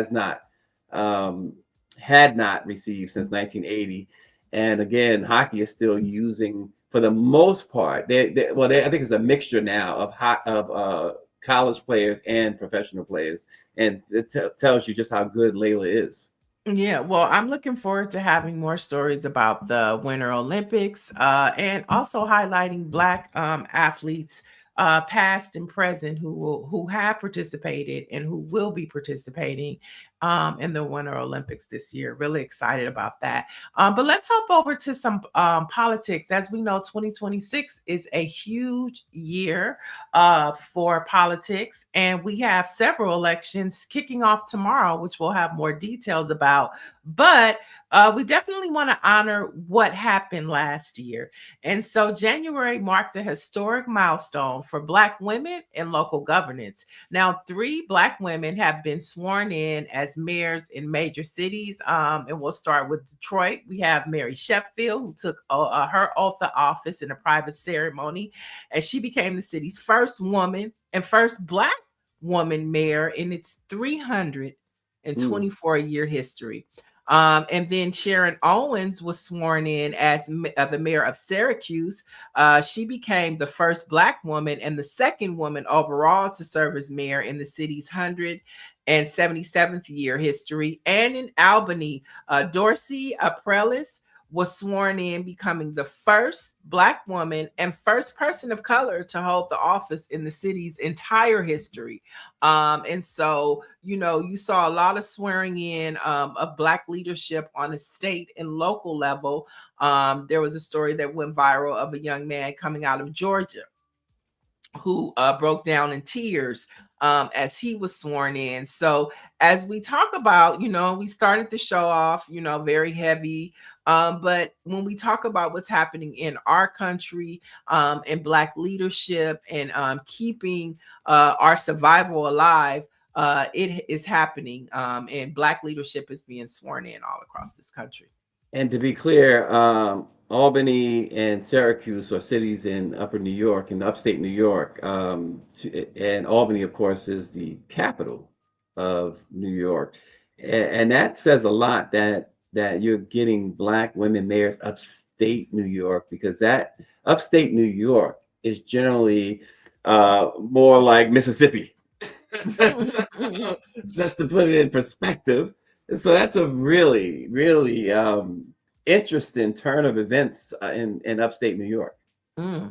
um, had not received since 1980. And again, hockey is still using, for the most part, I think it's a mixture now of college players and professional players, and it tells you just how good Layla is. Yeah, well, I'm looking forward to having more stories about the Winter Olympics and also highlighting Black athletes, past and present, who have participated and who will be participating in the Winter Olympics this year. Really excited about that. But let's hop over to some politics. As we know, 2026 is a huge year for politics. And we have several elections kicking off tomorrow, which we'll have more details about. But we definitely want to honor what happened last year. And so January marked a historic milestone for Black women in local governance. Now, 3 Black women have been sworn in as as mayors in major cities. And we'll start with Detroit. We have Mary Sheffield, who took her oath of office in a private ceremony, and she became the city's first woman and first Black woman mayor in its 324-year history. And then Sharon Owens was sworn in as the mayor of Syracuse. She became the first Black woman and the second woman overall to serve as mayor in the city's 177th year history. And in Albany, Dorsey Aprelis was sworn in, becoming the first Black woman and first person of color to hold the office in the city's entire history. And so, you saw a lot of swearing in of Black leadership on a state and local level. There was a story that went viral of a young man coming out of Georgia who broke down in tears as he was sworn in. So as we talk about, we started the show off, very heavy. But when we talk about what's happening in our country and Black leadership and keeping our survival alive, it is happening. And Black leadership is being sworn in all across this country. And to be clear, Albany and Syracuse are cities in upper New York and upstate New York. And Albany, of course, is the capital of New York. And that says a lot that you're getting Black women mayors upstate New York, because that upstate New York is generally more like Mississippi. Just to put it in perspective. So that's a really, really interesting turn of events in upstate New York. Yeah,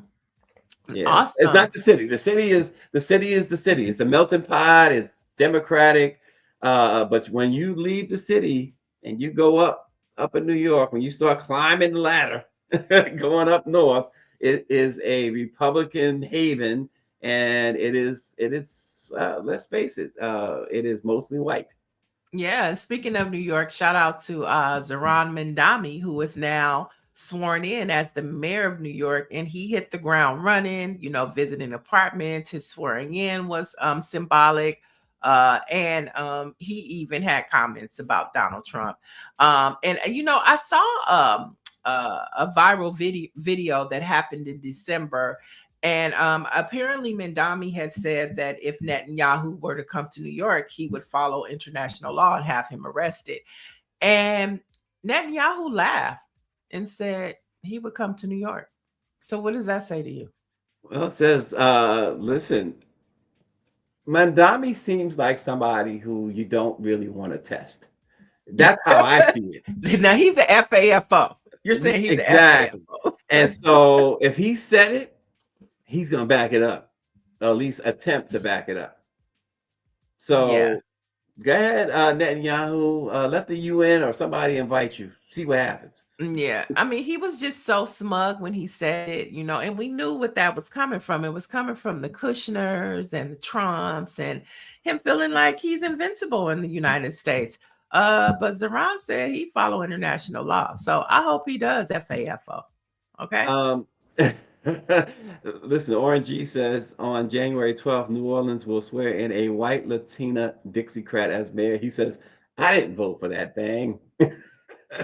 Awesome. It's not the city. The city is the city. It's a melting pot. It's democratic. But when you leave the city and you go up in New York, when you start climbing the ladder, going up north, it is a Republican haven, and it is. Let's face it. It is mostly white. Yeah, speaking of New York, shout out to Zohran Mamdani, who is now sworn in as the mayor of New York, and he hit the ground running, visiting apartments. His swearing in was symbolic, and he even had comments about Donald Trump. And I saw a viral video that happened in December. And apparently Mamdani had said that if Netanyahu were to come to New York, he would follow international law and have him arrested. And Netanyahu laughed and said he would come to New York. So what does that say to you? Well, it says, listen, Mamdani seems like somebody who you don't really want to test. That's how I see it. Now he's the FAFO. You're saying he's exactly. the FAFO. And so if he said it, he's going to back it up, or at least attempt to back it up. So Yeah. Go ahead, Netanyahu, let the UN or somebody invite you. See what happens. Yeah. I mean, he was just so smug when he said it, and we knew what that was coming from. It was coming from the Kushners and the Trumps and him feeling like he's invincible in the United States. But Zohran said he follow international law. So I hope he does FAFO. Okay. Listen, Orange says on January 12th, New Orleans will swear in a white Latina Dixiecrat as mayor. He says, I didn't vote for that thing.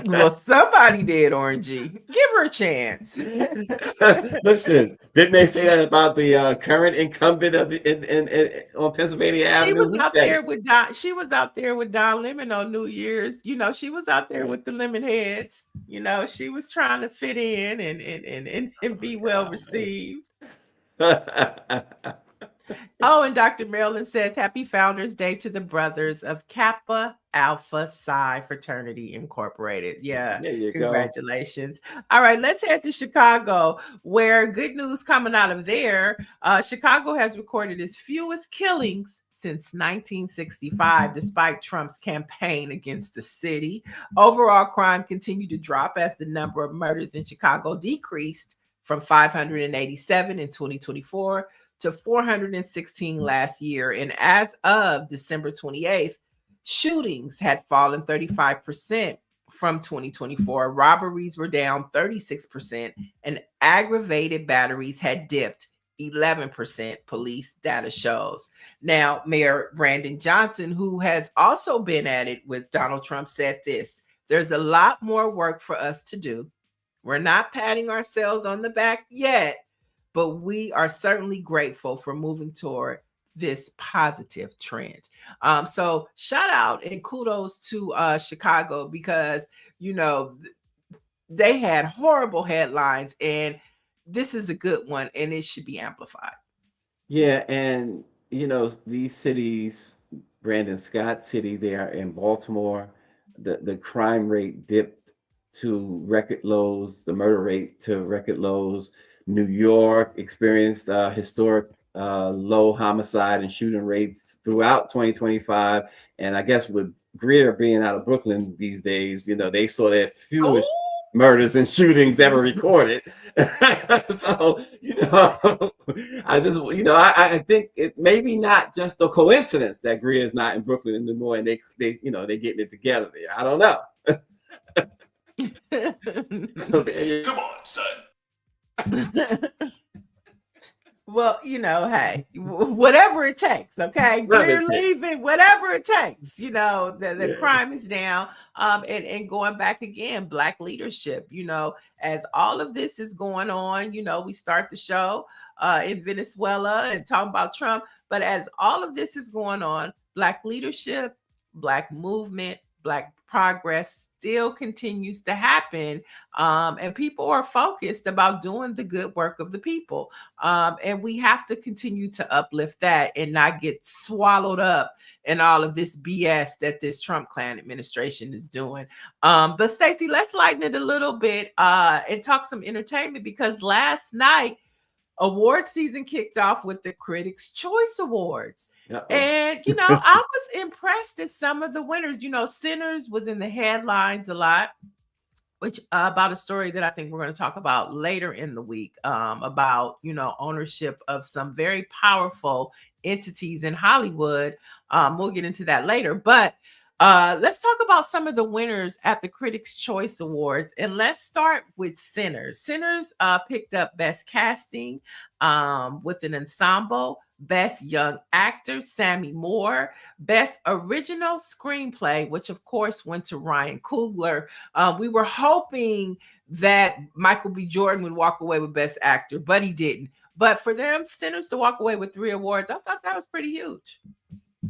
Well, somebody did, Orangey. Give her a chance. Listen, didn't they say that about the current incumbent of the on Pennsylvania Avenue? She was out there with Don. She was out there with Don Lemon on New Year's. She was out there with the lemon heads. She was trying to fit in and be well received. Oh, and Dr. Marilyn says, Happy Founders Day to the brothers of Kappa Alpha Psi Fraternity Incorporated. Yeah, there you congratulations. Go. All right, let's head to Chicago, where good news coming out of there. Chicago has recorded its fewest killings since 1965, despite Trump's campaign against the city. Overall crime continued to drop as the number of murders in Chicago decreased from 587 in 2024 to 416 last year. And as of December 28th, shootings had fallen 35% from 2024. Robberies were down 36%, and aggravated batteries had dipped 11% police data shows. Now, Mayor Brandon Johnson, who has also been at it with Donald Trump, said this: there's a lot more work for us to do. We're not patting ourselves on the back yet, but we are certainly grateful for moving toward this positive trend. So shout out and kudos to Chicago, because they had horrible headlines, and this is a good one, and it should be amplified. Yeah, and these cities, Brandon Scott City there in Baltimore, the crime rate dipped to record lows, the murder rate to record lows. New York experienced historic low homicide and shooting rates throughout 2025. And I guess with Greer being out of Brooklyn these days, they saw their fewest murders and shootings ever recorded. So, I think it maybe not just a coincidence that Greer is not in Brooklyn anymore, and they're getting it together there. I don't know. Come on, son. Well, hey, whatever it takes, okay? Greer leaving, whatever it takes. The crime is down. And going back again, Black leadership, as all of this is going on, we start the show in Venezuela and talking about Trump. But as all of this is going on, Black leadership, Black movement, Black progress still continues to happen. And people are focused about doing the good work of the people. And we have to continue to uplift that and not get swallowed up in all of this BS that this Trump clan administration is doing. But Stacy, let's lighten it a little bit and talk some entertainment, because last night award season kicked off with the Critics' Choice Awards. Uh-oh. And, I was impressed at some of the winners. Sinners was in the headlines a lot, which about a story that I think we're going to talk about later in the week, about, ownership of some very powerful entities in Hollywood. We'll get into that later. But let's talk about some of the winners at the Critics' Choice Awards. And let's start with Sinners. Sinners picked up Best Casting with an Ensemble, Best Young Actor, Sammy Moore, Best Original Screenplay, which of course went to Ryan Coogler. We were hoping that Michael B. Jordan would walk away with Best Actor, but he didn't. But for them, Sinners to walk away with 3 awards, I thought that was pretty huge.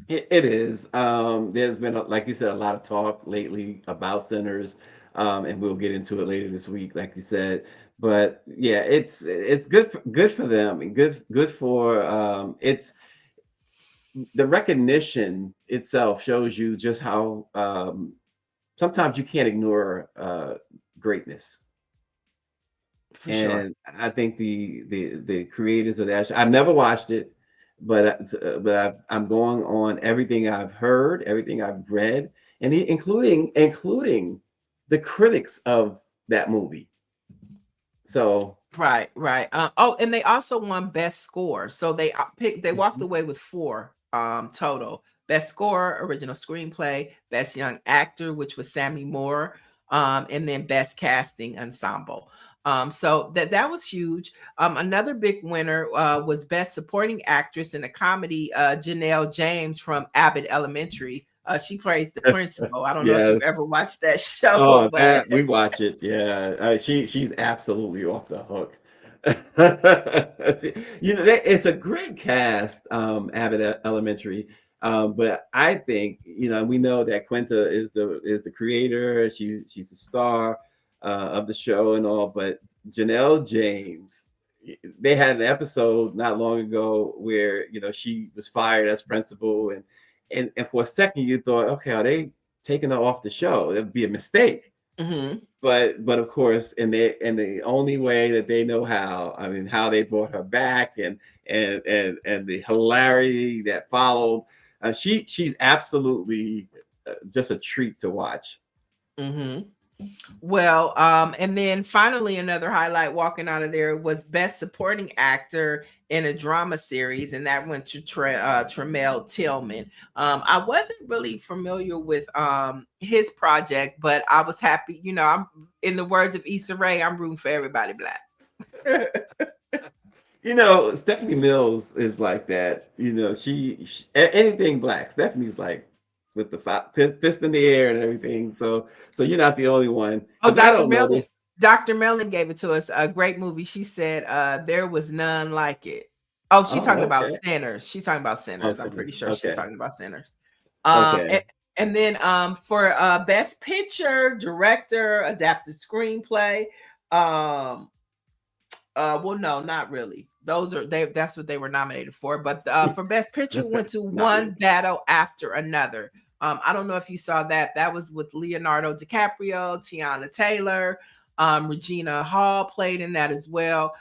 It is. There's been, like you said, a lot of talk lately about Sinners, and we'll get into it later this week, like you said. But yeah, it's good for them, and good for it's the recognition itself shows you just how sometimes you can't ignore greatness. For sure. I think the creators of that show, I've never watched it, but I'm going on everything I've heard, everything I've read, and including the critics of that movie. So right. And they also won Best Score. So they walked away with 4 total: Best Score, Original Screenplay, Best Young Actor, which was Sammy Moore, and then Best Casting Ensemble. So that was huge. Another big winner was Best Supporting Actress in a Comedy, Janelle James from Abbott Elementary. She plays the principal. I don't know if you've ever watched that show. Oh, but we watch it. Yeah, she's absolutely off the hook. It's a great cast, Abbott Elementary. But I think we know that Quinta is the creator. She's the star of the show and all. But Janelle James, they had an episode not long ago where she was fired as principal, and for a second you thought, okay, are they taking her off the show? It'd be a mistake. Mm-hmm. But of course, in the only way that they know how, I mean, how they brought her back and the hilarity that followed, she's absolutely just a treat to watch. Mm-hmm. Well, and then finally, another highlight walking out of there was Best Supporting Actor in a Drama Series, and that went to Tremel Tillman. I wasn't really familiar with his project, but I was happy. I'm, in the words of Issa Rae, I'm rooting for everybody Black. You know, Stephanie Mills is like that. You know, anything black. Stephanie's like with the fist in the air and everything. So you're not the only one Oh, because I Dr. don't know Mellon. this. Dr. Mellon gave it to us. A great movie. She said, there was none like it. Oh, she's talking Oh, about okay. Sinners. She's talking about Oh, Sinners. I'm pretty Sinners. sure she's Okay. talking about Sinners. Okay. And then for Best Picture, Director, Adapted Screenplay, well, no, not really. That's what they were nominated for. But for Best Picture, went to Not One really. Battle After Another. I don't know if you saw that. That was with Leonardo DiCaprio, Tiana Taylor, Regina Hall played in that as well.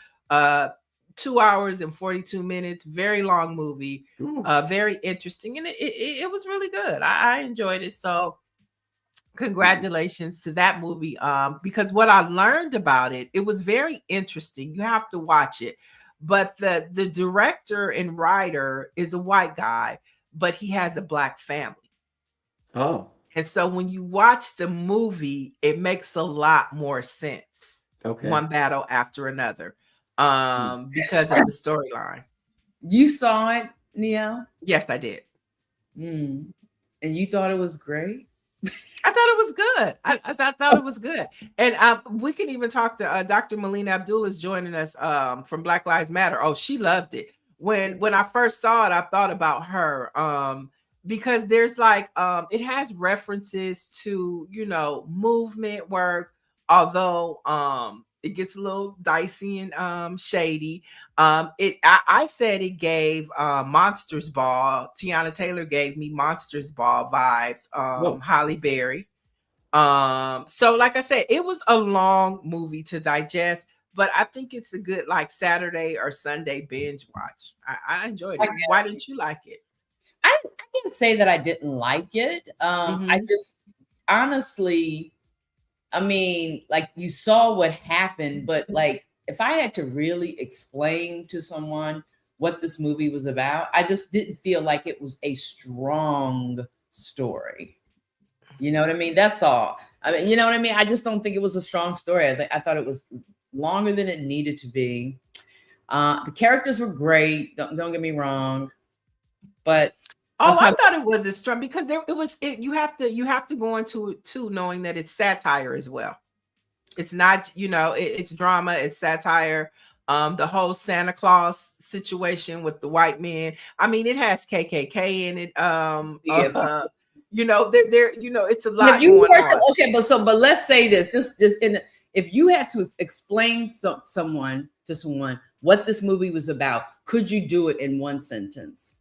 2 hours and 42 minutes, very long movie, Ooh. very interesting, and it was really good. I enjoyed it. So congratulations to that movie, because what I learned about it, it was very interesting. You have to watch it. But the director and writer is a white guy, but he has a black family. Oh, And so when you watch the movie, it makes a lot more sense. okay. One battle after another, because of the storyline. You saw it, Niele? Yes, I did. And you thought it was great? I thought it was good. I thought it was good. And we can even talk to Dr. Melina Abdul is joining us from Black Lives Matter. Oh, she loved it. When I first saw it, I thought about her because there's like it has references to, you know, movement work, although it gets a little dicey and shady. I said it gave Monsters Ball. Tiana Taylor gave me Monsters Ball vibes. Whoa. Holly Berry. So like I said, it was a long movie to digest, but I think it's a good like Saturday or Sunday binge watch. I enjoyed it. Why didn't you like it? I can't say that I didn't like it. I just honestly, I mean, like you saw what happened, but like if I had to really explain to someone what this movie was about, I just didn't feel like it was a strong story. You know what I mean? That's all. I mean, you know what I mean? I just don't think it was a strong story. I thought it was longer than it needed to be. The characters were great. Don't get me wrong, but I thought it was a strong because you have to go into it too, knowing that it's satire as well. It's not, you know, it's drama, it's satire. The whole Santa Claus situation with the white men. I mean, it has KKK in it. You know, there, you know, it's a lot. If you were to, but let's say this, if you had to explain someone what this movie was about, could you do it in one sentence?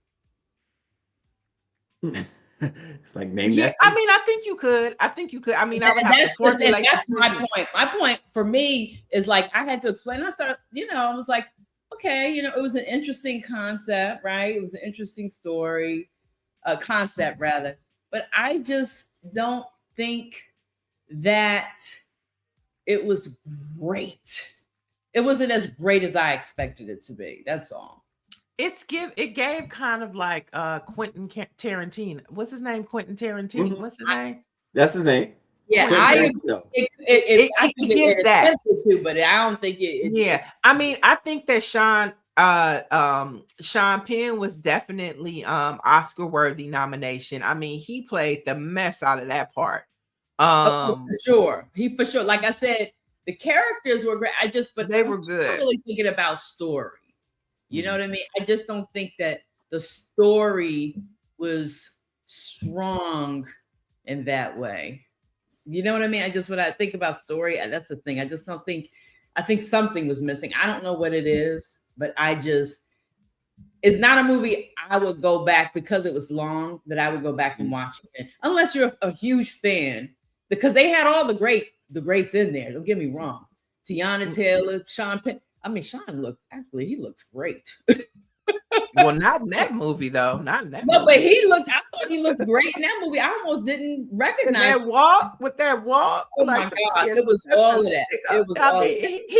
It's like name that. I mean, I think you could. I mean, I would have to formulate. That's my point. My point for me is like I had to explain. I started, you know, I was like, okay, you know, it was an interesting concept, right? It was an interesting story, concept rather. But I just don't think that it was great. It wasn't as great as I expected it to be. That's all. It gave kind of like Quentin Tarantino. What's his name? Quentin Tarantino. What's his name? That's his name. Yeah, I think it that too, but I don't think it. Yeah, I mean, I think that Sean Penn was definitely Oscar worthy nomination. I mean, he played the mess out of that part. For sure. For sure. Like I said, the characters were great. They were good. I'm really thinking about story. You know what I mean? I just don't think that the story was strong in that way. You know what I mean? When I think about story, that's the thing. I think something was missing. I don't know what it is, but it's not a movie I would go back because it was long that I would go back and watch it. Unless you're a huge fan, because they had all the greats in there. Don't get me wrong. Tiana Taylor, Sean Penn. I mean, Sean he looks great. Well, not in that movie though. Not in that. No, but I thought he looked great in that movie. I almost didn't recognize that walk. Oh my God, it was all of that. It was all. He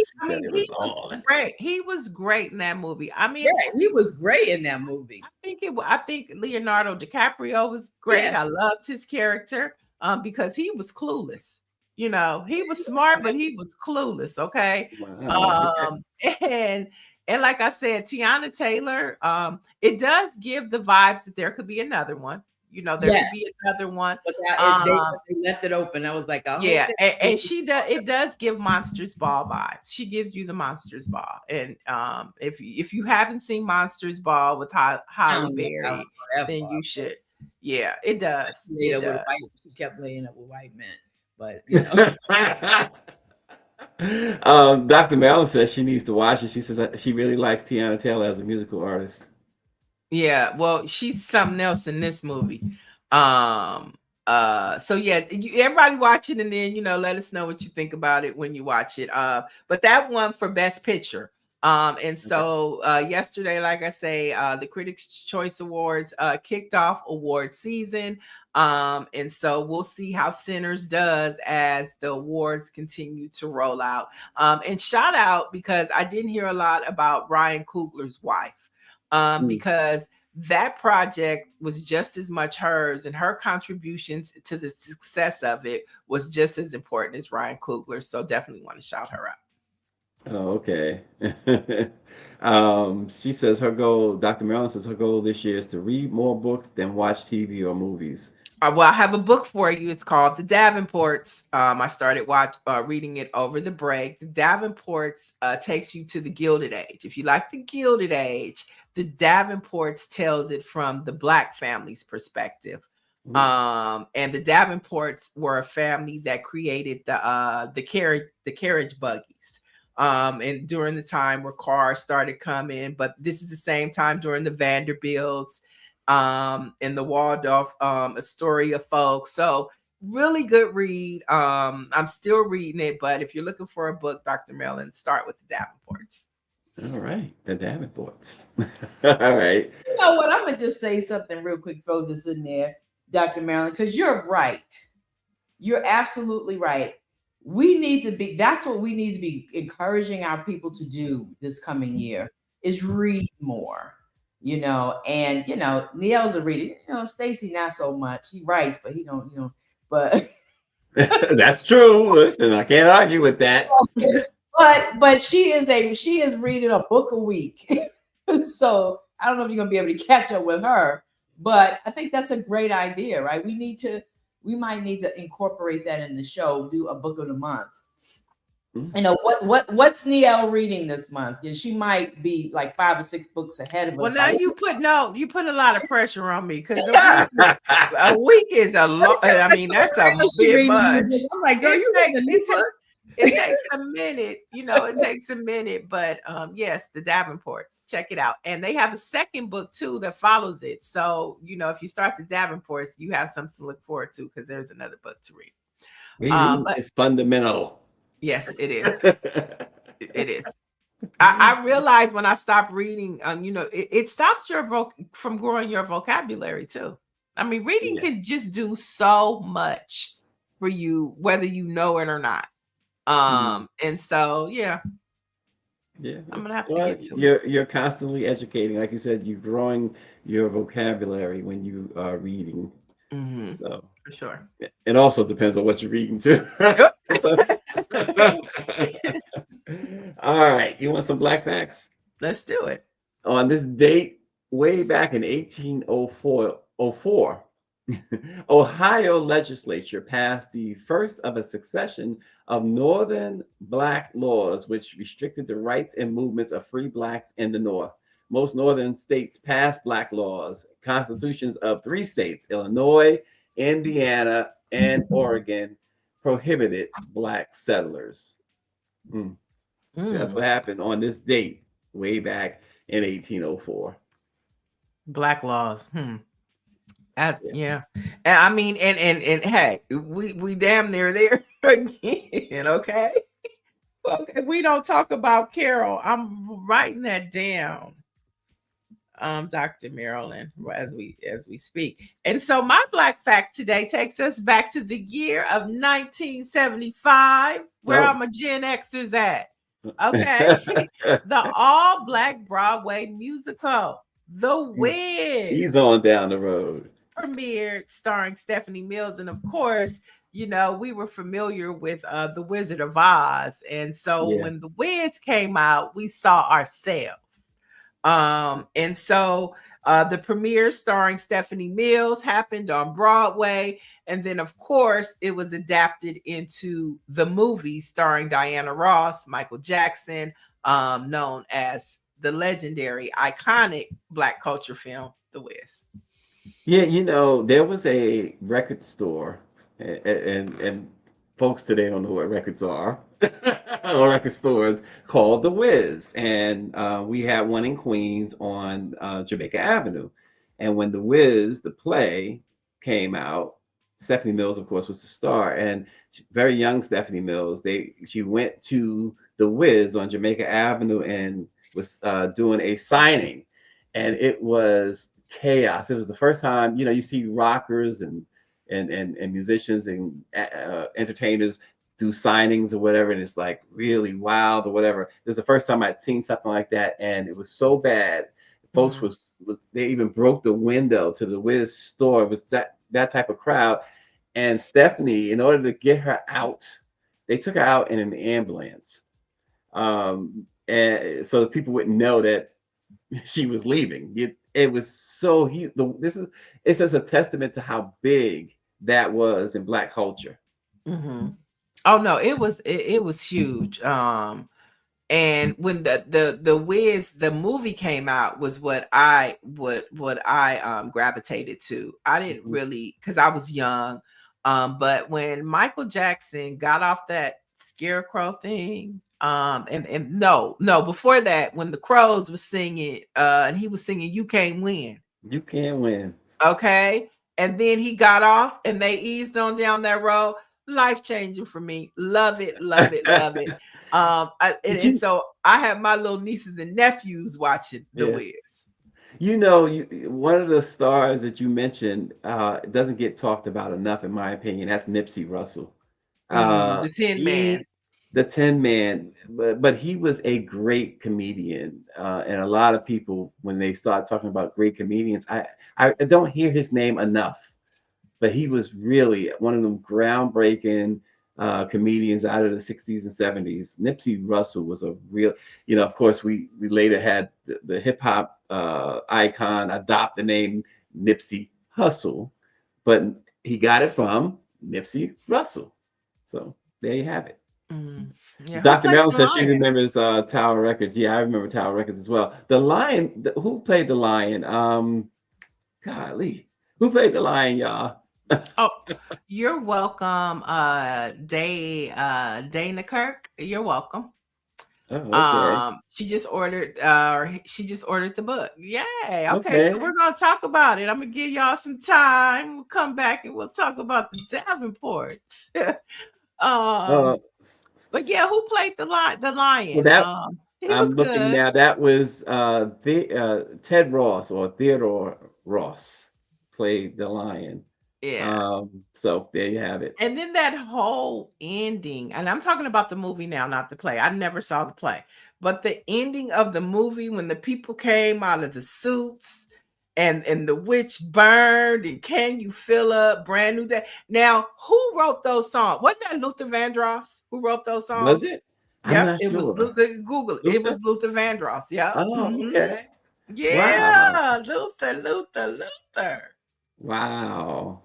was great. He was great in that movie. I mean, yeah, he was great in that movie. I think Leonardo DiCaprio was great. Yeah. I loved his character because he was clueless. You know, he was smart, but he was clueless. Okay. Wow. And like I said, Tiana Taylor, it does give the vibes that there could be another one. You know, there Yes. could be another one. But they left it open. I was like, I Yeah, hope and she does. It does give Monsters Ball vibes. She gives you the Monsters Ball, and if you haven't seen Monsters Ball with Holly Berry, then you should. Yeah, it does. It does. She kept laying up with white men, but you know. Dr. Mellon says she needs to watch it. She says she really likes Tiana Taylor as a musical artist. Yeah, well, she's something else in this movie. So yeah, everybody watch it, and then let us know what you think about it when you watch it. But that one for Best Picture. And so yesterday, like I say, the Critics' Choice Awards kicked off award season. And so we'll see how Sinners does as the awards continue to roll out. And shout out, because I didn't hear a lot about Ryan Coogler's wife, because that project was just as much hers, and her contributions to the success of it was just as important as Ryan Coogler. So definitely want to shout her out. Oh, okay. She says her goal, Dr. Mellon says her goal this year is to read more books than watch TV or movies. Well, I have a book for you. It's called The Davenports. I started reading it over the break. The Davenports takes you to the Gilded Age. If you like the Gilded Age, The Davenports tells it from the Black family's perspective. And the Davenports were a family that created the carriage buggies. And during the time where cars started coming, but this is the same time during the Vanderbilts, and the Waldorf Astoria folks. So really good read. I'm still reading it, but if you're looking for a book, Dr. Mellon, start with The Davenports. All right, The Davenports. All right. You know what? I'm gonna just say something real quick. Throw this in there, Dr. Marilyn, because you're right. You're absolutely right. We need to be. That's what we need to be encouraging our people to do this coming year, is read more. And Niele's a reader. Stacy not so much. He writes, but he don't. But that's true. Listen, I can't argue with that. But she is reading a book a week. So I don't know if you're gonna be able to catch up with her, but I think that's a great idea, right? We might need to incorporate that in the show. Do a book of the month. What's Niele reading this month? She might be like 5 or 6 books ahead of us. Well, now you put a lot of pressure on me, because a week is a lot. I mean, that's a bit much. I'm like, girl, it takes a minute. It takes a minute. But yes, The Davenports, check it out. And they have a second book too that follows it. So if you start The Davenports, you have something to look forward to, because there's another book to read. But it's fundamental. Yes, it is. It is. I realized when I stopped reading, it stops from growing your vocabulary too. I mean, reading can just do so much for you, whether you know it or not. And so, yeah, I'm gonna have to get to it. You're constantly educating, like you said. You're growing your vocabulary when you are reading. So for sure. It also depends on what you're reading too. All right, you want some black facts? Let's do it. On this date, way back in 1804, Ohio legislature passed the first of a succession of northern black laws which restricted the rights and movements of free blacks in the North. Most northern states passed black laws. Constitutions of 3 states, Illinois, Indiana, and Oregon, prohibited black settlers. So that's what happened on this date way back in 1804. Black laws. Yeah. And I mean, and hey, we damn near there again. Okay. We don't talk about Carol. I'm writing that down. Dr. Marilyn, as we speak. And so my black fact today takes us back to the year of 1975, where are my Gen Xers at? Okay. The all-black Broadway musical, The Wiz. He's on down the road. premiered starring Stephanie Mills. And of course, you know, we were familiar with The Wizard of Oz. And so Yeah. when The Wiz came out, we saw ourselves. And so the premiere starring Stephanie Mills happened on Broadway. And then, of course, it was adapted into the movie starring Diana Ross, Michael Jackson, known as the legendary, iconic Black culture film, The Wiz. Yeah, you know, there was a record store, and folks today don't know what records are, or record stores called The Wiz, and we had one in Queens on Jamaica Avenue. And when The Wiz, the play, came out, Stephanie Mills, of course, was the star, and very young Stephanie Mills. She went to The Wiz on Jamaica Avenue and was doing a signing, and it was chaos. It was the first time, you know, you see rockers and musicians and entertainers do signings or whatever, and it's like really wild or whatever. It was the first time I'd seen something like that, and it was so bad. Folks they even broke the window to the Wiz store. It was that type of crowd. And Stephanie, in order to get her out, they took her out in an ambulance, and so that people wouldn't know that she was leaving. It was so huge. It's just a testament to how big that was in Black culture. Mm-hmm. Oh no, it was huge. And when the Wiz the movie came out was what I gravitated to. I didn't really, because I was young. But when Michael Jackson got off that scarecrow thing, and no, before that, when the Crows was singing, and he was singing "You Can't Win," You can't win. okay, and then he got off, and they eased on down that road. Life changing for me. Love it, love it, love it. And so I have my little nieces and nephews watching The Yeah. Wiz. You know, one of the stars that you mentioned doesn't get talked about enough, in my opinion. That's Nipsey Russell. The Tin Man. The Tin Man, but he was a great comedian, and a lot of people, when they start talking about great comedians, I don't hear his name enough. But he was really one of them groundbreaking comedians out of the 60s and 70s. Nipsey Russell was a real, you know, of course, we later had the hip hop icon adopt the name Nipsey Hussle, but he got it from Nipsey Russell. So there you have it. Yeah, Dr. Marilyn says she Lion? remembers Tower Records. Yeah, I remember Tower Records as well. The Lion, who played the Lion? Golly, who played the Lion, y'all? Oh, you're welcome, Dana Kirk. You're welcome. Oh, okay. She just ordered the book. Yay. Okay, Okay. so we're gonna talk about it. I'm gonna give y'all some time. We'll come back and we'll talk about the Davenports. Uh, But yeah, who played the well, lion? that He was I'm looking good. now. That was Ted Ross, or Theodore Ross played the lion. Yeah. So there you have it. And then that whole ending, and I'm talking about the movie now, not the play. I never saw the play, but the ending of the movie when the people came out of the suits and the witch burned and Can You Feel a Brand New Day. Now, who wrote those songs? Wasn't that Luther Vandross who wrote those Was songs? it? I'm Yep, not it was sure. Luther. Google it. It Luther? was Luther Vandross. Yep. Oh, okay. Wow. Yeah, Luther. Wow.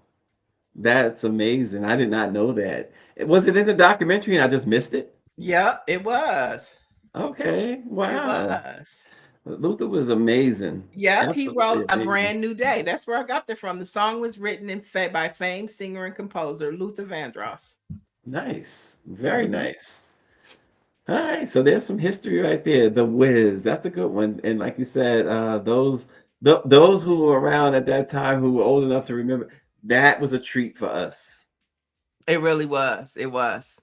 That's amazing. I did not know that. Was it in the documentary and I just missed it? Yep, it was. Okay. It Wow. was. Luther was amazing. Yep, he Absolutely wrote A amazing. Brand New Day. That's where I got that from. The song was written by famed singer and composer Luther Vandross. Nice. Very nice. All right. So there's some history right there. The Wiz. That's a good one. And like you said, those who were around at that time who were old enough to remember, that was a treat for us. It really was. It was.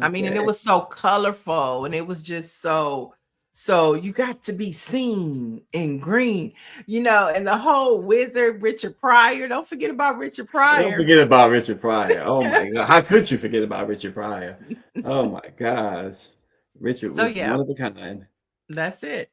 I mean, and it Okay. was so colorful, and it was just so you got to be seen in green, you know, and the whole wizard Richard Pryor. Don't forget about Richard Don't Pryor. forget about Richard Pryor. Oh my God. How could you forget about Richard Pryor? Oh my gosh. Richard So was yeah, one of a kind. that's it.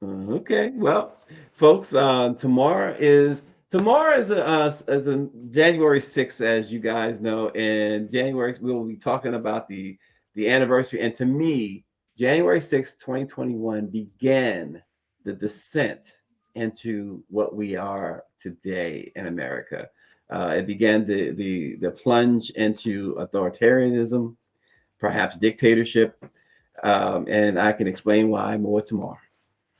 Okay. Well, folks, tomorrow is Tomorrow is a January 6th, as you guys know, and January we will be talking about the anniversary. And to me, January 6th, 2021 began the descent into what we are today in America. It began the plunge into authoritarianism, perhaps dictatorship, and I can explain why more tomorrow.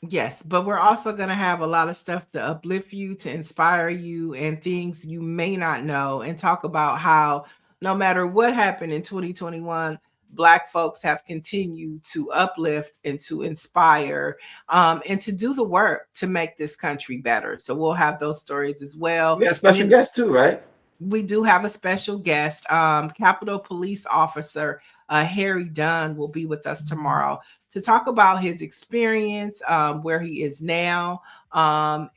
Yes, but we're also going to have a lot of stuff to uplift you, to inspire you, and things you may not know, and talk about how no matter what happened in 2021, Black folks have continued to uplift and to inspire, and to do the work to make this country better. So we'll have those stories as well. We got special guests too, right? We do have a special guest. Capitol Police Officer Harry Dunn will be with us tomorrow to talk about his experience, where he is now, and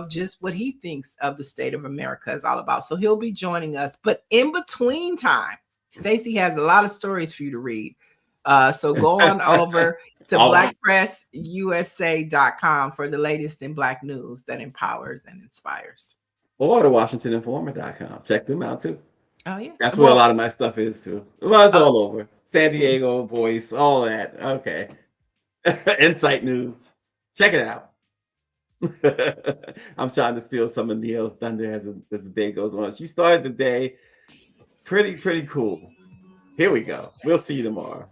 just what he thinks of the state of America is all about. So he'll be joining us. But in between time, Stacy has a lot of stories for you to read. So go on over to BlackPressUSA.com for the latest in Black news that empowers and inspires. Or the WashingtonInformer.com. Check them out too. Oh yeah, that's where a lot of my stuff is too. Well, it's all over. San Diego, Voice, all that. Okay. Insight News. Check it out. I'm trying to steal some of Niele's thunder as the day goes on. She started the day pretty cool. Here we go. We'll see you tomorrow.